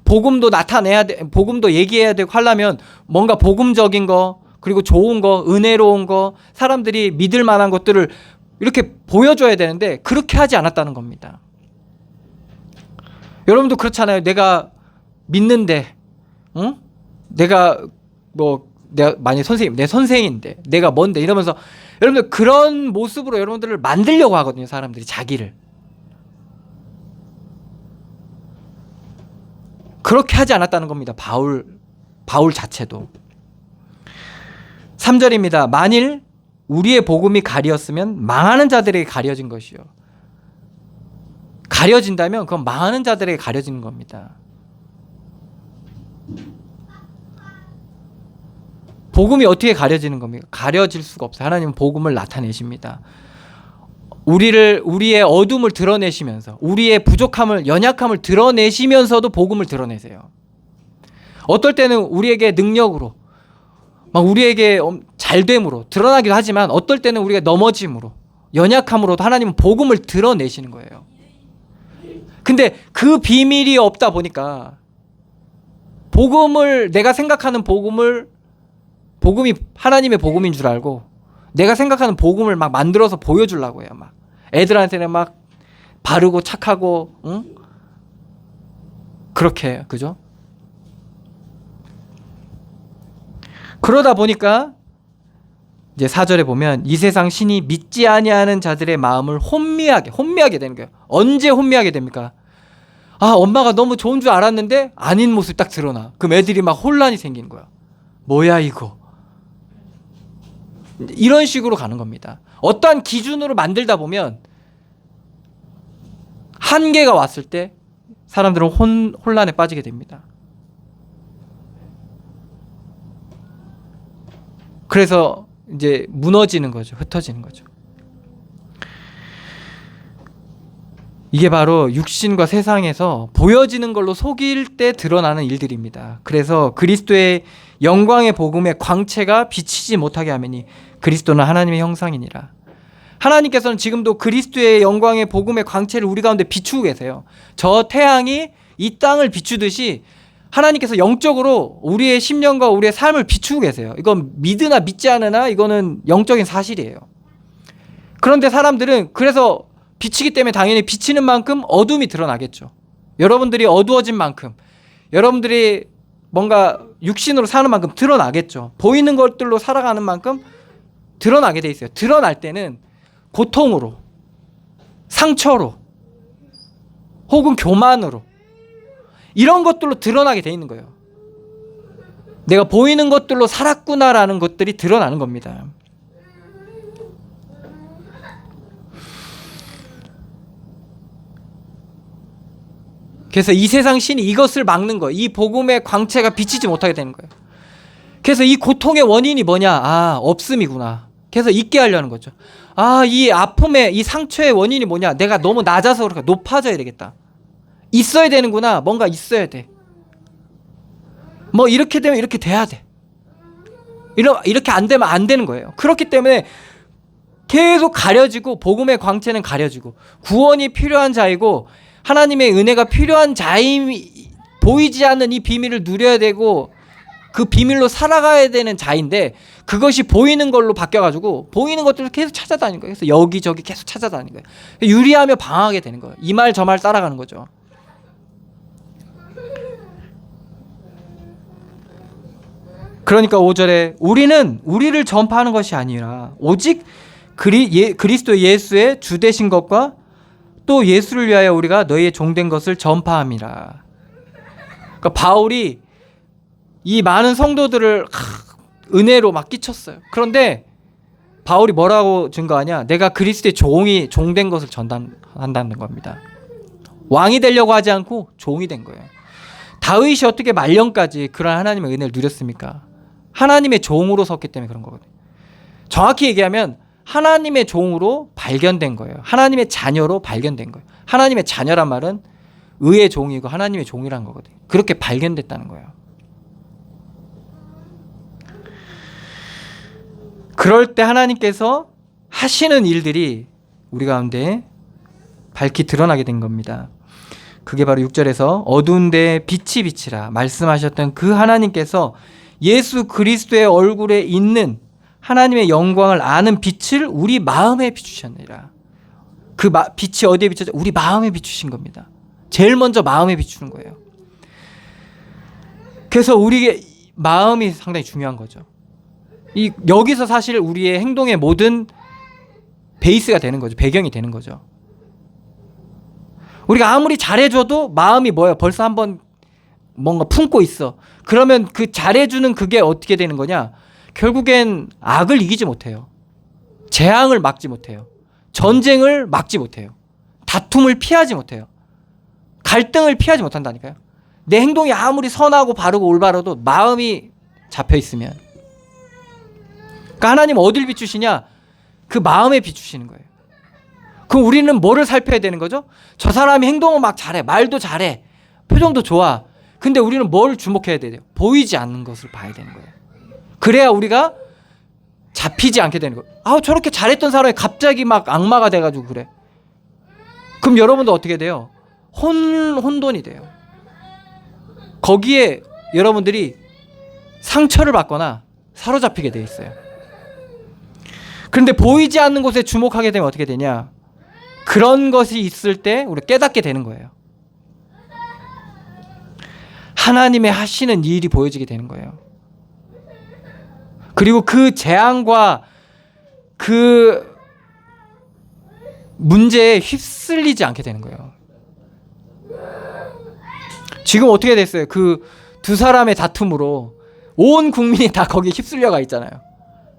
Speaker 1: 복음도 나타내야 돼, 복음도 얘기해야 되고 하려면 뭔가 복음적인 거, 그리고 좋은 거, 은혜로운 거, 사람들이 믿을 만한 것들을 이렇게 보여줘야 되는데 그렇게 하지 않았다는 겁니다. 여러분도 그렇잖아요. 내가 믿는데, 응? 내가 만약 선생님, 내 선생인데, 내가 뭔데 이러면서 여러분들 그런 모습으로 여러분들을 만들려고 하거든요. 사람들이 자기를. 그렇게 하지 않았다는 겁니다. 바울 자체도. 3절입니다. 만일 우리의 복음이 가리었으면 망하는 자들에게 가려진 것이요. 가려진다면 그건 망하는 자들에게 가려지는 겁니다. 복음이 어떻게 가려지는 겁니까? 가려질 수가 없어요. 하나님은 복음을 나타내십니다. 우리의 어둠을 드러내시면서 우리의 부족함을, 연약함을 드러내시면서도 복음을 드러내세요. 어떨 때는 우리에게 능력으로, 막 우리에게 잘됨으로 드러나기도 하지만 어떨 때는 우리가 넘어짐으로, 연약함으로도 하나님은 복음을 드러내시는 거예요. 근데 그 비밀이 없다 보니까 복음을 내가 생각하는 복음이 하나님의 복음인 줄 알고 내가 생각하는 복음을 막 만들어서 보여주려고 해요. 막 애들한테는 막 바르고 착하고 응? 그렇게 해요. 그죠? 그러다 보니까 이제 4절에 보면 이 세상 신이 믿지 아니하는 자들의 마음을 혼미하게 되는 거예요. 언제 혼미하게 됩니까? 아, 엄마가 너무 좋은 줄 알았는데 아닌 모습이 딱 드러나. 그럼 애들이 막 혼란이 생기는 거야. 뭐야 이거. 이런 식으로 가는 겁니다. 어떠한 기준으로 만들다 보면 한계가 왔을 때 사람들은 혼란에 빠지게 됩니다. 그래서 이제 무너지는 거죠. 흩어지는 거죠. 이게 바로 육신과 세상에서 보여지는 걸로 속일 때 드러나는 일들입니다. 그래서 그리스도의 영광의 복음의 광채가 비치지 못하게 하매니 그리스도는 하나님의 형상이니라. 하나님께서는 지금도 그리스도의 영광의 복음의 광채를 우리 가운데 비추고 계세요. 저 태양이 이 땅을 비추듯이 하나님께서 영적으로 우리의 심령과 우리의 삶을 비추고 계세요. 이건 믿으나 믿지 않으나 이거는 영적인 사실이에요. 그런데 사람들은 그래서 비치기 때문에 당연히 비치는 만큼 어둠이 드러나겠죠. 여러분들이 어두워진 만큼, 여러분들이 뭔가 육신으로 사는 만큼 드러나겠죠. 보이는 것들로 살아가는 만큼 드러나게 돼 있어요. 드러날 때는 고통으로, 상처로, 혹은 교만으로 이런 것들로 드러나게 돼 있는 거예요. 내가 보이는 것들로 살았구나라는 것들이 드러나는 겁니다. 그래서 이 세상 신이 이것을 막는 거예요. 이 복음의 광채가 비치지 못하게 되는 거예요. 그래서 이 고통의 원인이 뭐냐? 아, 없음이구나. 그래서 잊게 하려는 거죠. 아, 이 아픔의, 이 상처의 원인이 뭐냐? 내가 너무 낮아서 그렇게 높아져야 되겠다. 있어야 되는구나. 뭔가 있어야 돼. 뭐 이렇게 되면 이렇게 돼야 돼. 이렇게 안 되면 안 되는 거예요. 그렇기 때문에 계속 가려지고 복음의 광채는 가려지고 구원이 필요한 자이고 하나님의 은혜가 필요한 자임이 보이지 않는 이 비밀을 누려야 되고 그 비밀로 살아가야 되는 자인데 그것이 보이는 걸로 바뀌어가지고 보이는 것들을 계속 찾아다니는 거예요. 그래서 여기저기 계속 찾아다니는 거예요. 유리하며 방황하게 되는 거예요. 이 말 저 말 따라가는 거죠. 그러니까 5절에 우리는 우리를 전파하는 것이 아니라 오직 그리스도 예수의 주 되신 것과 또 예수를 위하여 우리가 너희의 종된 것을 전파함이라. 그러니까 바울이 이 많은 성도들을 은혜로 막 끼쳤어요. 그런데 바울이 뭐라고 증거하냐? 내가 그리스도의 종된 것을 전한다는 겁니다. 왕이 되려고 하지 않고 종이 된 거예요. 다윗이 어떻게 말년까지 그런 하나님의 은혜를 누렸습니까? 하나님의 종으로 섰기 때문에 그런 거거든요. 정확히 얘기하면 하나님의 종으로 발견된 거예요. 하나님의 자녀로 발견된 거예요. 하나님의 자녀란 말은 의의 종이고 하나님의 종이란 거거든요. 그렇게 발견됐다는 거예요. 그럴 때 하나님께서 하시는 일들이 우리 가운데 밝히 드러나게 된 겁니다. 그게 바로 6절에서 어두운 데에 빛이 비치라 말씀하셨던 그 하나님께서 예수 그리스도의 얼굴에 있는 하나님의 영광을 아는 빛을 우리 마음에 비추셨느니라. 그 빛이 어디에 비춰져? 우리 마음에 비추신 겁니다. 제일 먼저 마음에 비추는 거예요. 그래서 우리의 마음이 상당히 중요한 거죠. 여기서 사실 우리의 행동의 모든 베이스가 되는 거죠. 배경이 되는 거죠. 우리가 아무리 잘해줘도 마음이 뭐예요? 벌써 한번 뭔가 품고 있어. 그러면 그 잘해주는 그게 어떻게 되는 거냐? 결국엔 악을 이기지 못해요. 재앙을 막지 못해요. 전쟁을 막지 못해요. 다툼을 피하지 못해요. 갈등을 피하지 못한다니까요. 내 행동이 아무리 선하고 바르고 올바라도 마음이 잡혀 있으면. 그러니까 하나님 어딜 비추시냐? 그 마음에 비추시는 거예요. 그럼 우리는 뭐를 살펴야 되는 거죠? 저 사람이 행동을 막 잘해. 말도 잘해. 표정도 좋아. 근데 우리는 뭘 주목해야 돼요? 보이지 않는 것을 봐야 되는 거예요. 그래야 우리가 잡히지 않게 되는 거예요. 아, 저렇게 잘했던 사람이 갑자기 막 악마가 돼가지고 그래. 그럼 여러분도 어떻게 돼요? 혼돈이 돼요. 거기에 여러분들이 상처를 받거나 사로잡히게 돼 있어요. 그런데 보이지 않는 곳에 주목하게 되면 어떻게 되냐? 그런 것이 있을 때 우리가 깨닫게 되는 거예요. 하나님의 하시는 일이 보여지게 되는 거예요. 그리고 그 재앙과 그 문제에 휩쓸리지 않게 되는 거예요. 지금 어떻게 됐어요? 그 두 사람의 다툼으로 온 국민이 다 거기에 휩쓸려가 있잖아요.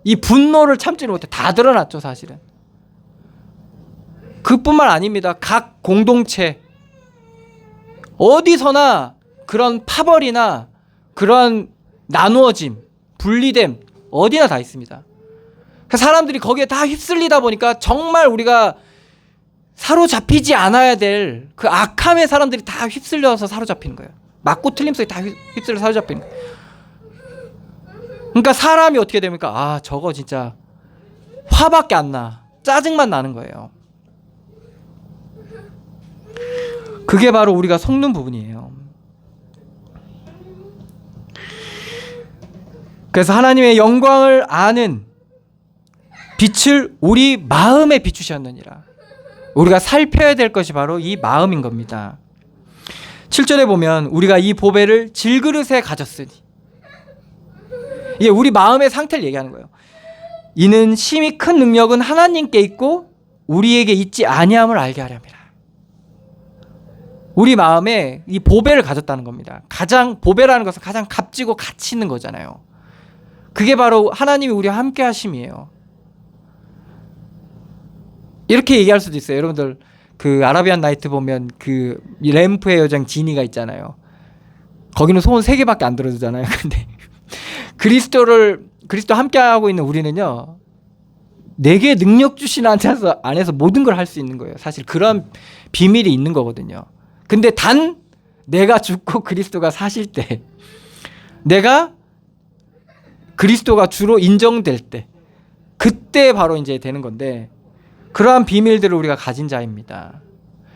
Speaker 1: 이 분노를 참지를 못해 다 드러났죠, 사실은. 그뿐만 아닙니다. 각 공동체 어디서나 그런 파벌이나 그런 나누어짐, 분리됨 어디나 다 있습니다. 사람들이 거기에 다 휩쓸리다 보니까 정말 우리가 사로잡히지 않아야 될 그 악함의 사람들이 다 휩쓸려서 사로잡히는 거예요. 맞고 틀림 속에 다 휩쓸려 사로잡히는 거예요. 그러니까 사람이 어떻게 됩니까? 아, 저거 진짜 화밖에 안 나. 짜증만 나는 거예요. 그게 바로 우리가 속는 부분이에요. 그래서 하나님의 영광을 아는 빛을 우리 마음에 비추셨느니라. 우리가 살펴야 될 것이 바로 이 마음인 겁니다. 7절에 보면 우리가 이 보배를 질그릇에 가졌으니, 이게 우리 마음의 상태를 얘기하는 거예요. 이는 심히 큰 능력은 하나님께 있고 우리에게 있지 아니함을 알게 하렵니다. 우리 마음에 이 보배를 가졌다는 겁니다. 가장 보배라는 것은 가장 값지고 가치 있는 거잖아요. 그게 바로 하나님이 우리와 함께 하심이에요. 이렇게 얘기할 수도 있어요. 여러분들 그 아라비안 나이트 보면 그 램프의 여장 지니가 있잖아요. 거기는 소원 3개밖에 안 들어주잖아요. 근데 그리스도 함께 하고 있는 우리는요, 내게 능력 주신 안에서 모든 걸 할 수 있는 거예요. 사실 그런 비밀이 있는 거거든요. 근데 단 내가 죽고 그리스도가 사실 때, 내가 그리스도가 주로 인정될 때, 그때 바로 이제 되는 건데, 그러한 비밀들을 우리가 가진 자입니다.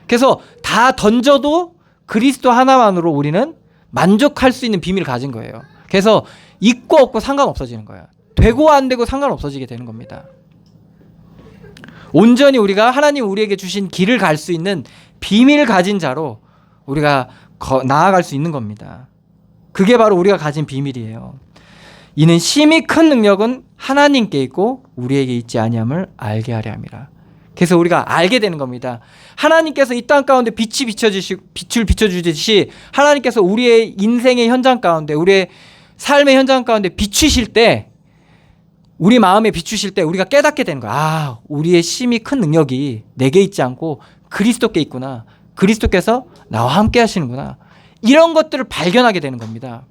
Speaker 1: 그래서 다 던져도 그리스도 하나만으로 우리는 만족할 수 있는 비밀을 가진 거예요. 그래서 있고 없고 상관없어지는 거예요. 되고 안 되고 상관없어지게 되는 겁니다. 온전히 우리가 하나님 우리에게 주신 길을 갈 수 있는 비밀을 가진 자로 우리가 나아갈 수 있는 겁니다. 그게 바로 우리가 가진 비밀이에요. 이는 심히 큰 능력은 하나님께 있고 우리에게 있지 아니함을 알게 하려 함이라. 그래서 우리가 알게 되는 겁니다. 하나님께서 이 땅 가운데 빛을 비춰주듯이 하나님께서 우리의 인생의 현장 가운데, 우리의 삶의 현장 가운데 비추실 때, 우리 마음에 비추실 때 우리가 깨닫게 되는 거야. 아, 우리의 심히 큰 능력이 내게 있지 않고 그리스도께 있구나. 그리스도께서 나와 함께 하시는구나. 이런 것들을 발견하게 되는 겁니다.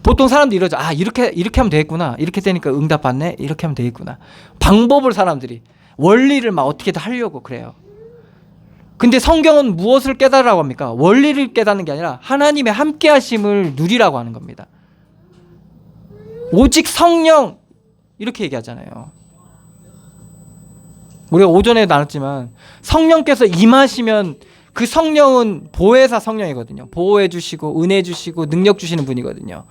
Speaker 1: 보통 사람들이 이러죠. 아, 이렇게 하면 되겠구나. 이렇게 되니까 응답 받네. 이렇게 하면 되겠구나. 방법을 사람들이, 원리를 막 어떻게든 하려고 그래요. 근데 성경은 무엇을 깨달으라고 합니까? 원리를 깨닫는 게 아니라 하나님의 함께 하심을 누리라고 하는 겁니다. 오직 성령, 이렇게 얘기하잖아요. 우리가 오전에 나눴지만 성령께서 임하시면 그 성령은 보혜사 성령이거든요. 보호해 주시고 은혜 주시고 능력 주시는 분이거든요.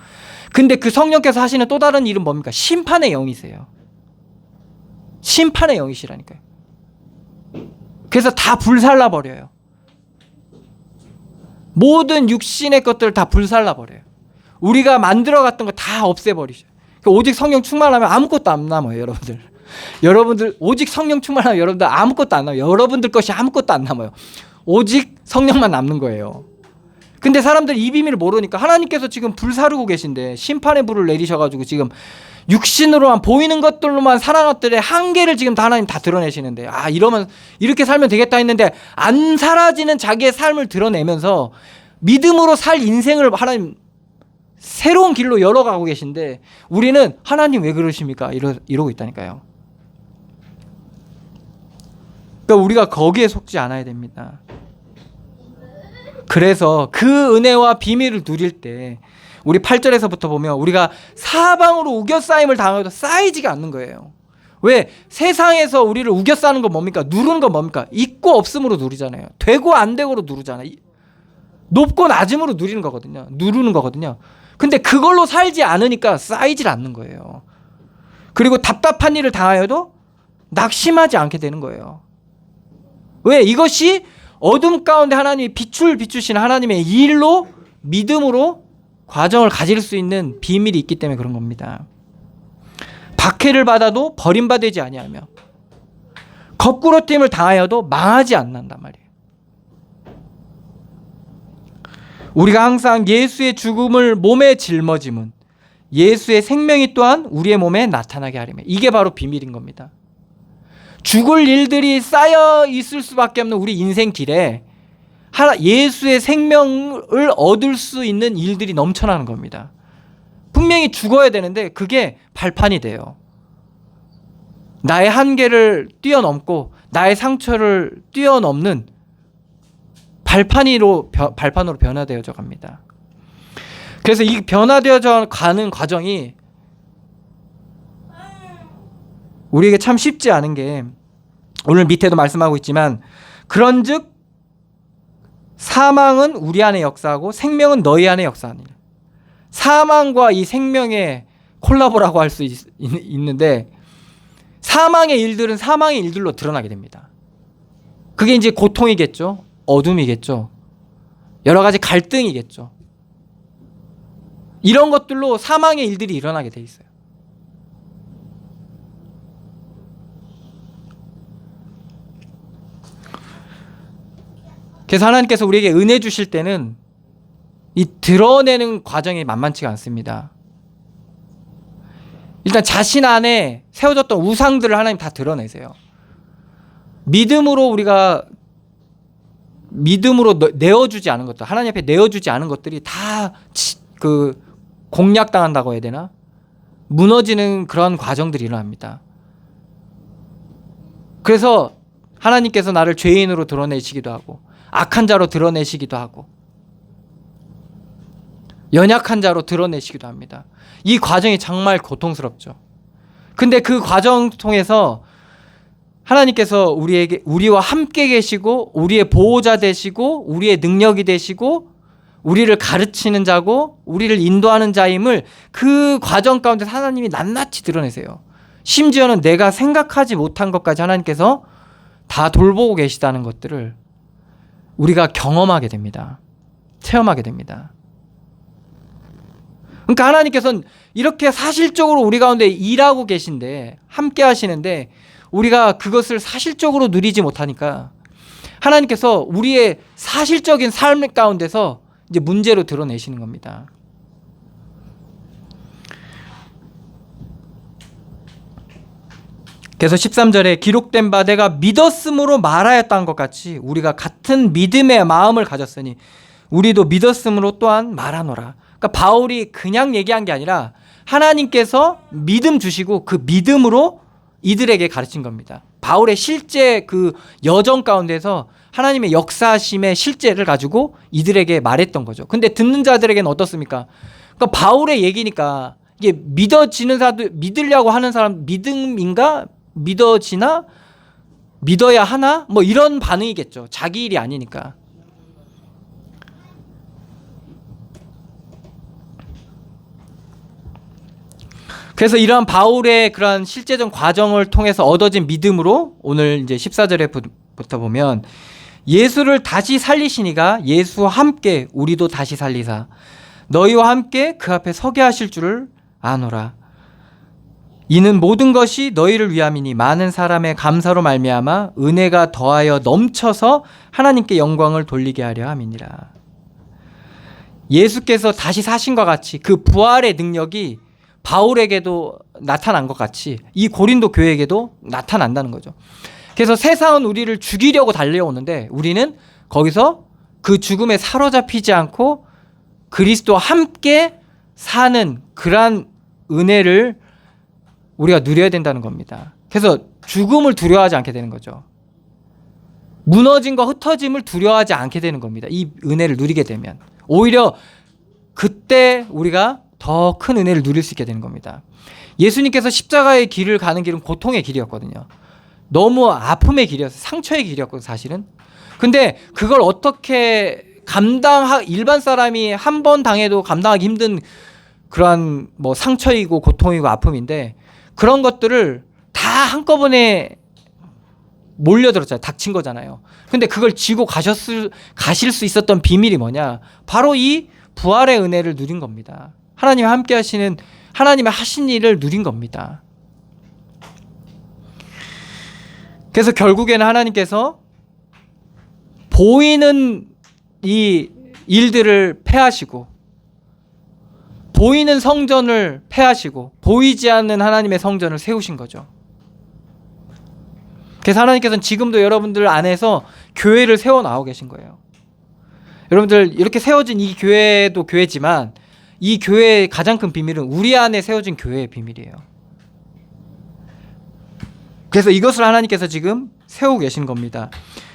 Speaker 1: 근데 그 성령께서 하시는 또 다른 일은 뭡니까? 심판의 영이세요. 심판의 영이시라니까요. 그래서 다 불살라 버려요. 모든 육신의 것들을 다 불살라 버려요. 우리가 만들어갔던 거 다 없애버리죠. 오직 성령 충만하면 아무것도 안 남아요, 여러분들. 여러분들 오직 성령 충만하면 여러분들 아무것도 안 남아요. 여러분들 것이 아무것도 안 남아요. 오직 성령만 남는 거예요. 근데 사람들이 이 비밀을 모르니까 하나님께서 지금 불 사르고 계신데, 심판의 불을 내리셔가지고 지금 육신으로만 보이는 것들로만 살아난 것들의 한계를 지금 다 하나님 다 드러내시는데, 아, 이러면 이렇게 살면 되겠다 했는데 안 사라지는 자기의 삶을 드러내면서 믿음으로 살 인생을 하나님 새로운 길로 열어가고 계신데, 우리는 하나님 왜 그러십니까? 이러고 있다니까요. 그러니까 우리가 거기에 속지 않아야 됩니다. 그래서 그 은혜와 비밀을 누릴 때 우리 8절에서부터 보면 우리가 사방으로 우겨싸임을 당해도 쌓이지가 않는 거예요. 왜? 세상에서 우리를 우겨싸는 건 뭡니까? 누르는 건 뭡니까? 있고 없음으로 누르잖아요. 되고 안 되고로 누르잖아요. 높고 낮음으로 누리는 거거든요. 누르는 거거든요. 근데 그걸로 살지 않으니까 쌓이질 않는 거예요. 그리고 답답한 일을 당하여도 낙심하지 않게 되는 거예요. 왜? 이것이 어둠 가운데 하나님이 빛을 비추시는 하나님의 일로 믿음으로 과정을 가질 수 있는 비밀이 있기 때문에 그런 겁니다. 박해를 받아도 버림받지 아니하며 거꾸로됨을 당하여도 망하지 않는단 말이에요. 우리가 항상 예수의 죽음을 몸에 짊어짐은 예수의 생명이 또한 우리의 몸에 나타나게 하려면, 이게 바로 비밀인 겁니다. 죽을 일들이 쌓여 있을 수밖에 없는 우리 인생 길에 예수의 생명을 얻을 수 있는 일들이 넘쳐나는 겁니다. 분명히 죽어야 되는데 그게 발판이 돼요. 나의 한계를 뛰어넘고 나의 상처를 뛰어넘는 발판으로 변화되어져 갑니다. 그래서 이 변화되어져 가는 과정이 우리에게 참 쉽지 않은 게, 오늘 밑에도 말씀하고 있지만, 그런즉 사망은 우리 안에 역사하고 생명은 너희 안에 역사하니라. 사망과 이 생명의 콜라보라고 할 수 있는데, 사망의 일들은 사망의 일들로 드러나게 됩니다. 그게 이제 고통이겠죠. 어둠이겠죠. 여러 가지 갈등이겠죠. 이런 것들로 사망의 일들이 일어나게 돼 있어요. 그래서 하나님께서 우리에게 은혜 주실 때는 이 드러내는 과정이 만만치가 않습니다. 일단 자신 안에 세워졌던 우상들을 하나님 다 드러내세요. 믿음으로 내어주지 않은 것들, 하나님 앞에 내어주지 않은 것들이 다 공략당한다고 해야 되나? 무너지는 그런 과정들이 일어납니다. 그래서 하나님께서 나를 죄인으로 드러내시기도 하고, 악한 자로 드러내시기도 하고, 연약한 자로 드러내시기도 합니다. 이 과정이 정말 고통스럽죠. 근데 그 과정 통해서 하나님께서 우리와 함께 계시고, 우리의 보호자 되시고, 우리의 능력이 되시고, 우리를 가르치는 자고, 우리를 인도하는 자임을 그 과정 가운데 하나님이 낱낱이 드러내세요. 심지어는 내가 생각하지 못한 것까지 하나님께서 다 돌보고 계시다는 것들을 우리가 경험하게 됩니다. 체험하게 됩니다. 그러니까 하나님께서는 이렇게 사실적으로 우리 가운데 일하고 계신데, 함께 하시는데 우리가 그것을 사실적으로 누리지 못하니까 하나님께서 우리의 사실적인 삶 가운데서 이제 문제로 드러내시는 겁니다. 그래서 13절에 기록된 바 내가 믿었음으로 말하였다는 것 같이 우리가 같은 믿음의 마음을 가졌으니 우리도 믿었음으로 또한 말하노라. 그러니까 바울이 그냥 얘기한 게 아니라 하나님께서 믿음 주시고 그 믿음으로 이들에게 가르친 겁니다. 바울의 실제 그 여정 가운데서 하나님의 역사심의 실제를 가지고 이들에게 말했던 거죠. 근데 듣는 자들에게는 어떻습니까? 그러니까 바울의 얘기니까 이게 믿어지는 사람들, 믿으려고 하는 사람, 믿음인가? 믿어지나? 믿어야 하나? 뭐 이런 반응이겠죠. 자기 일이 아니니까. 그래서 이러한 바울의 그러한 실제적 과정을 통해서 얻어진 믿음으로 오늘 이제 14절에부터 보면 예수를 다시 살리시니가 예수와 함께 우리도 다시 살리사 너희와 함께 그 앞에 서게 하실 줄을 아노라. 이는 모든 것이 너희를 위함이니 많은 사람의 감사로 말미암아 은혜가 더하여 넘쳐서 하나님께 영광을 돌리게 하려 함이니라. 예수께서 다시 사신 것 같이 그 부활의 능력이 바울에게도 나타난 것 같이 이 고린도 교회에게도 나타난다는 거죠. 그래서 세상은 우리를 죽이려고 달려오는데 우리는 거기서 그 죽음에 사로잡히지 않고 그리스도와 함께 사는 그러한 은혜를 우리가 누려야 된다는 겁니다. 그래서 죽음을 두려워하지 않게 되는 거죠. 무너짐과 흩어짐을 두려워하지 않게 되는 겁니다. 이 은혜를 누리게 되면 오히려 그때 우리가 더 큰 은혜를 누릴 수 있게 되는 겁니다. 예수님께서 십자가의 길을 가는 길은 고통의 길이었거든요. 너무 아픔의 길이었어요. 상처의 길이었거든요, 사실은. 근데 그걸 어떻게 일반 사람이 한 번 당해도 감당하기 힘든 그러한 뭐 상처이고 고통이고 아픔인데, 그런 것들을 다 한꺼번에 몰려들었잖아요. 닥친 거잖아요. 근데 그걸 지고 가실 수 있었던 비밀이 뭐냐? 바로 이 부활의 은혜를 누린 겁니다. 하나님이 함께 하시는, 하나님의 하신 일을 누린 겁니다. 그래서 결국에는 하나님께서 보이는 이 일들을 패하시고, 보이는 성전을 패하시고, 보이지 않는 하나님의 성전을 세우신 거죠. 그래서 하나님께서는 지금도 여러분들 안에서 교회를 세워 나오고 계신 거예요. 여러분들 이렇게 세워진 이 교회도 교회지만, 이 교회의 가장 큰 비밀은 우리 안에 세워진 교회의 비밀이에요. 그래서 이것을 하나님께서 지금 세우고 계신 겁니다.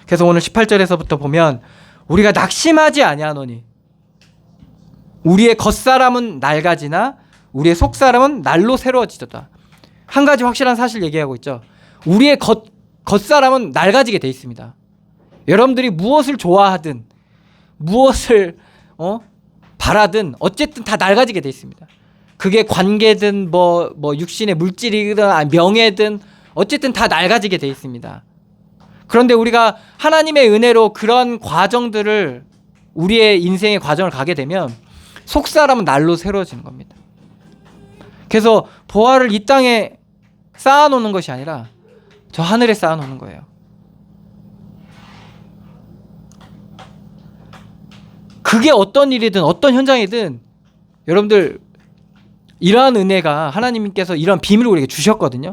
Speaker 1: 그래서 오늘 18절에서부터 보면, 우리가 낙심하지 아니하노니 우리의 겉사람은 낡아지나 우리의 속사람은 날로 새로워지도다. 한 가지 확실한 사실 얘기하고 있죠. 우리의 겉사람은 낡아지게 돼 있습니다. 여러분들이 무엇을 좋아하든 무엇을 바라든 어쨌든 다 낡아지게 돼 있습니다. 그게 관계든 뭐 육신의 물질이든 명예든 어쨌든 다 낡아지게 돼 있습니다. 그런데 우리가 하나님의 은혜로 그런 과정들을, 우리의 인생의 과정을 가게 되면 속사람은 날로 새로워지는 겁니다. 그래서 보화를 이 땅에 쌓아놓는 것이 아니라 저 하늘에 쌓아놓는 거예요. 그게 어떤 일이든 어떤 현장이든 여러분들 이러한 은혜가, 하나님께서 이런 비밀을 우리에게 주셨거든요.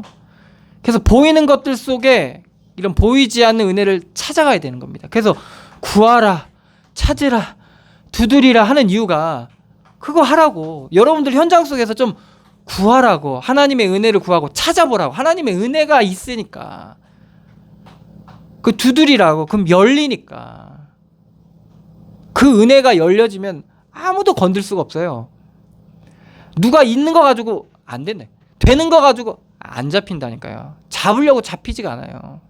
Speaker 1: 그래서 보이는 것들 속에 이런 보이지 않는 은혜를 찾아가야 되는 겁니다. 그래서 구하라, 찾으라, 두드리라 하는 이유가 그거 하라고. 여러분들 현장 속에서 좀 구하라고, 하나님의 은혜를 구하고 찾아보라고. 하나님의 은혜가 있으니까 그 두드리라고. 그럼 열리니까. 그 은혜가 열려지면 아무도 건들 수가 없어요. 누가 있는 거 가지고 안 된다, 되는 거 가지고 안 잡힌다니까요. 잡으려고 잡히지가 않아요.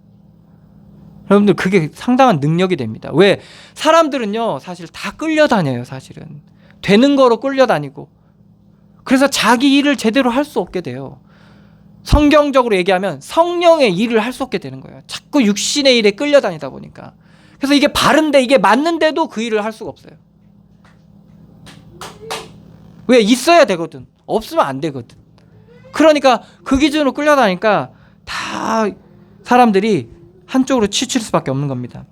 Speaker 1: 여러분들 그게 상당한 능력이 됩니다. 왜? 사람들은요 사실 다 끌려다녀요. 사실은 되는 거로 끌려다니고, 그래서 자기 일을 제대로 할 수 없게 돼요. 성경적으로 얘기하면 성령의 일을 할 수 없게 되는 거예요. 자꾸 육신의 일에 끌려다니다 보니까. 그래서 이게 바른데, 이게 맞는데도 그 일을 할 수가 없어요. 왜? 있어야 되거든. 없으면 안 되거든. 그러니까 그 기준으로 끌려다니까 다 사람들이 한쪽으로 치칠 수밖에 없는 겁니다.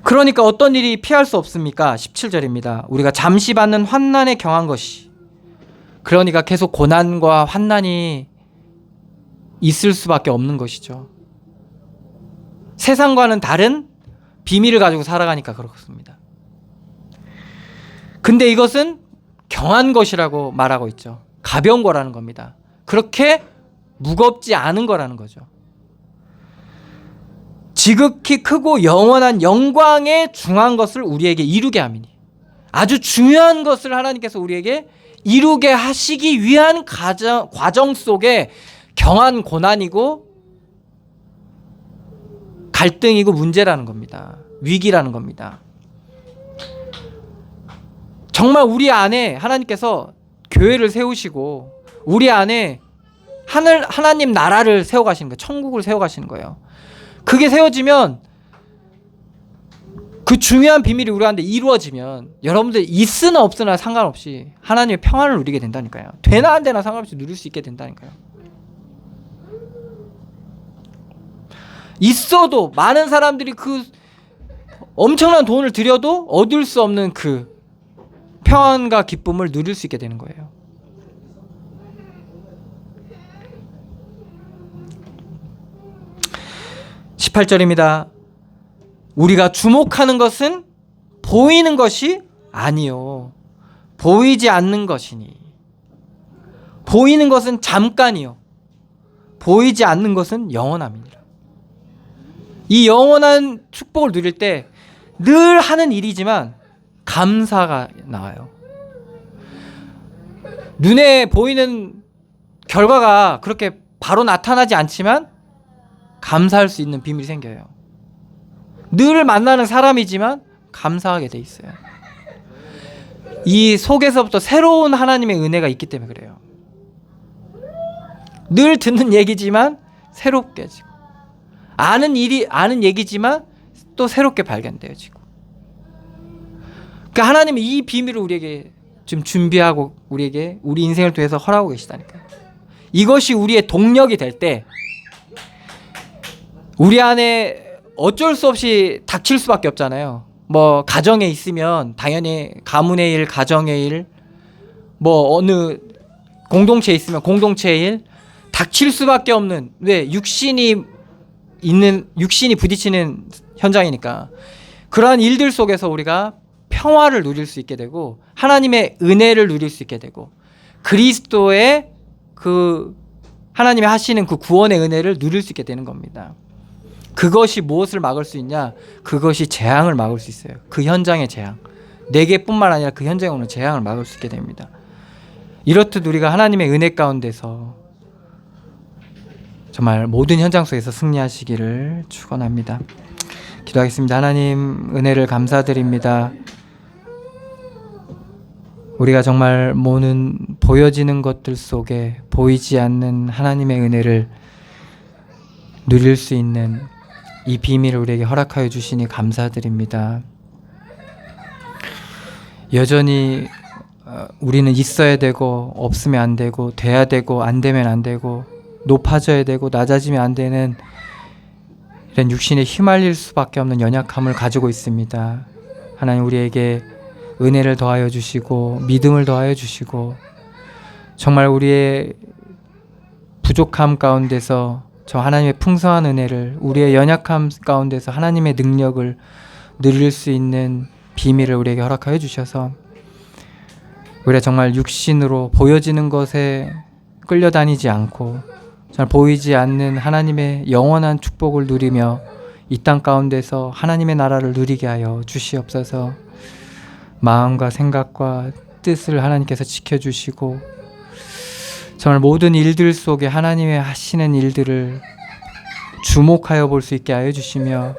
Speaker 1: 그러니까 어떤 일이 피할 수 없습니까? 17절입니다. 우리가 잠시 받는 환난에 경한 것이, 그러니까 계속 고난과 환난이 있을 수밖에 없는 것이죠. 세상과는 다른 비밀을 가지고 살아가니까 그렇습니다. 근데 이것은 경한 것이라고 말하고 있죠. 가벼운 거라는 겁니다. 그렇게 무겁지 않은 거라는 거죠. 지극히 크고 영원한 영광에 중한 것을 우리에게 이루게 함이니, 아주 중요한 것을 하나님께서 우리에게 이루게 하시기 위한 과정 속에 경한 고난이고 갈등이고 문제라는 겁니다. 위기라는 겁니다. 정말 우리 안에 하나님께서 교회를 세우시고 우리 안에 하나님 나라를 세워가시는 거예요. 천국을 세워가시는 거예요. 그게 세워지면, 그 중요한 비밀이 우리 안에 이루어지면 여러분들 있으나 없으나 상관없이 하나님의 평안을 누리게 된다니까요. 되나 안 되나 상관없이 누릴 수 있게 된다니까요. 있어도 많은 사람들이 그 엄청난 돈을 들여도 얻을 수 없는 그 평안과 기쁨을 누릴 수 있게 되는 거예요. (18절입니다) 우리가 주목하는 것은 보이는 것이 아니요 보이지 않는 것이니, 보이는 것은 잠깐이요 보이지 않는 것은 영원함이니라. 이 영원한 축복을 누릴 때 늘 하는 일이지만 감사가 나와요. 눈에 보이는 결과가 그렇게 바로 나타나지 않지만 감사할 수 있는 비밀이 생겨요. 늘 만나는 사람이지만 감사하게 돼 있어요. 이 속에서부터 새로운 하나님의 은혜가 있기 때문에 그래요. 늘 듣는 얘기지만 새롭게 지금 아는 얘기지만 또 새롭게 발견되어지고. 그러니까 하나님은 이 비밀을 우리에게 지금 준비하고 우리에게 우리 인생을 통해서 허락하고 계시다니까요. 이것이 우리의 동력이 될 때 우리 안에 어쩔 수 없이 닥칠 수밖에 없잖아요. 뭐 가정에 있으면 당연히 가문의 일, 가정의 일, 뭐 어느 공동체에 있으면 공동체의 일 닥칠 수밖에 없는, 왜? 육신이 부딪히는 현장이니까. 그러한 일들 속에서 우리가 평화를 누릴 수 있게 되고 하나님의 은혜를 누릴 수 있게 되고 그리스도의 그 하나님이 하시는 그 구원의 은혜를 누릴 수 있게 되는 겁니다. 그것이 무엇을 막을 수 있냐? 그것이 재앙을 막을 수 있어요. 그 현장의 재앙. 내게뿐만 아니라 그 현장에 오는 재앙을 막을 수 있게 됩니다. 이렇듯 우리가 하나님의 은혜 가운데서 정말 모든 현장 속에서 승리하시기를 축원합니다. 기도하겠습니다. 하나님, 은혜를 감사드립니다. 우리가 정말 모든 보여지는 것들 속에 보이지 않는 하나님의 은혜를 누릴 수 있는 이 비밀을 우리에게 허락하여 주시니 감사드립니다. 여전히 우리는 있어야 되고 없으면 안 되고 돼야 되고 안 되면 안 되고 높아져야 되고 낮아지면 안 되는 이런 육신에 휘말릴 수밖에 없는 연약함을 가지고 있습니다. 하나님, 우리에게 은혜를 더하여 주시고 믿음을 더하여 주시고 정말 우리의 부족함 가운데서 저 하나님의 풍성한 은혜를, 우리의 연약함 가운데서 하나님의 능력을 누릴 수 있는 비밀을 우리에게 허락하여 주셔서 우리가 정말 육신으로 보여지는 것에 끌려다니지 않고 잘 보이지 않는 하나님의 영원한 축복을 누리며 이 땅 가운데서 하나님의 나라를 누리게 하여 주시옵소서. 마음과 생각과 뜻을 하나님께서 지켜주시고 정말 모든 일들 속에 하나님의 하시는 일들을 주목하여 볼 수 있게 하여 주시며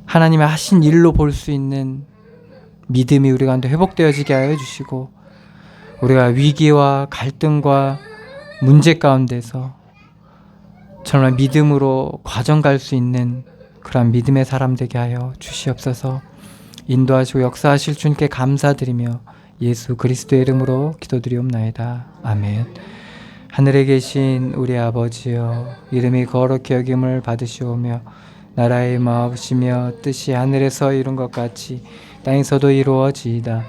Speaker 1: 하나님의 하신 일로 볼 수 있는 믿음이 우리 가운데 회복되어지게 하여 주시고 우리가 위기와 갈등과 문제 가운데서 정말 믿음으로 과정 갈 수 있는 그런 믿음의 사람 되게 하여 주시옵소서. 인도하시고 역사하실 주님께 감사드리며 예수 그리스도의 이름으로 기도드리옵나이다. 아멘. 하늘에 계신 우리 아버지여, 이름이 거룩히 여김을 받으시오며 나라의 마옵시며 뜻이 하늘에서 이룬 것 같이 땅에서도 이루어지이다.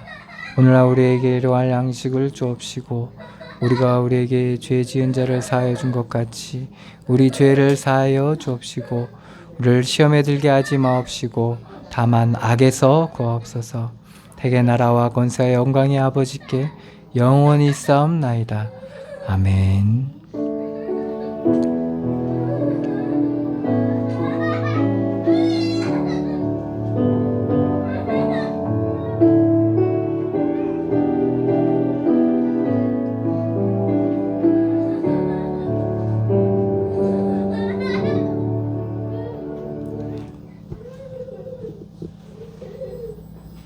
Speaker 1: 오늘날 우리에게 일용할 양식을 주옵시고 우리가 우리에게 죄 지은 자를 사하여 준 것 같이 우리 죄를 사하여 주옵시고 우리를 시험에 들게 하지 마옵시고 다만 악에서 구하옵소서. 대개 나라와 권세와 영광이 아버지께 영원히 있사옵나이다. 아멘.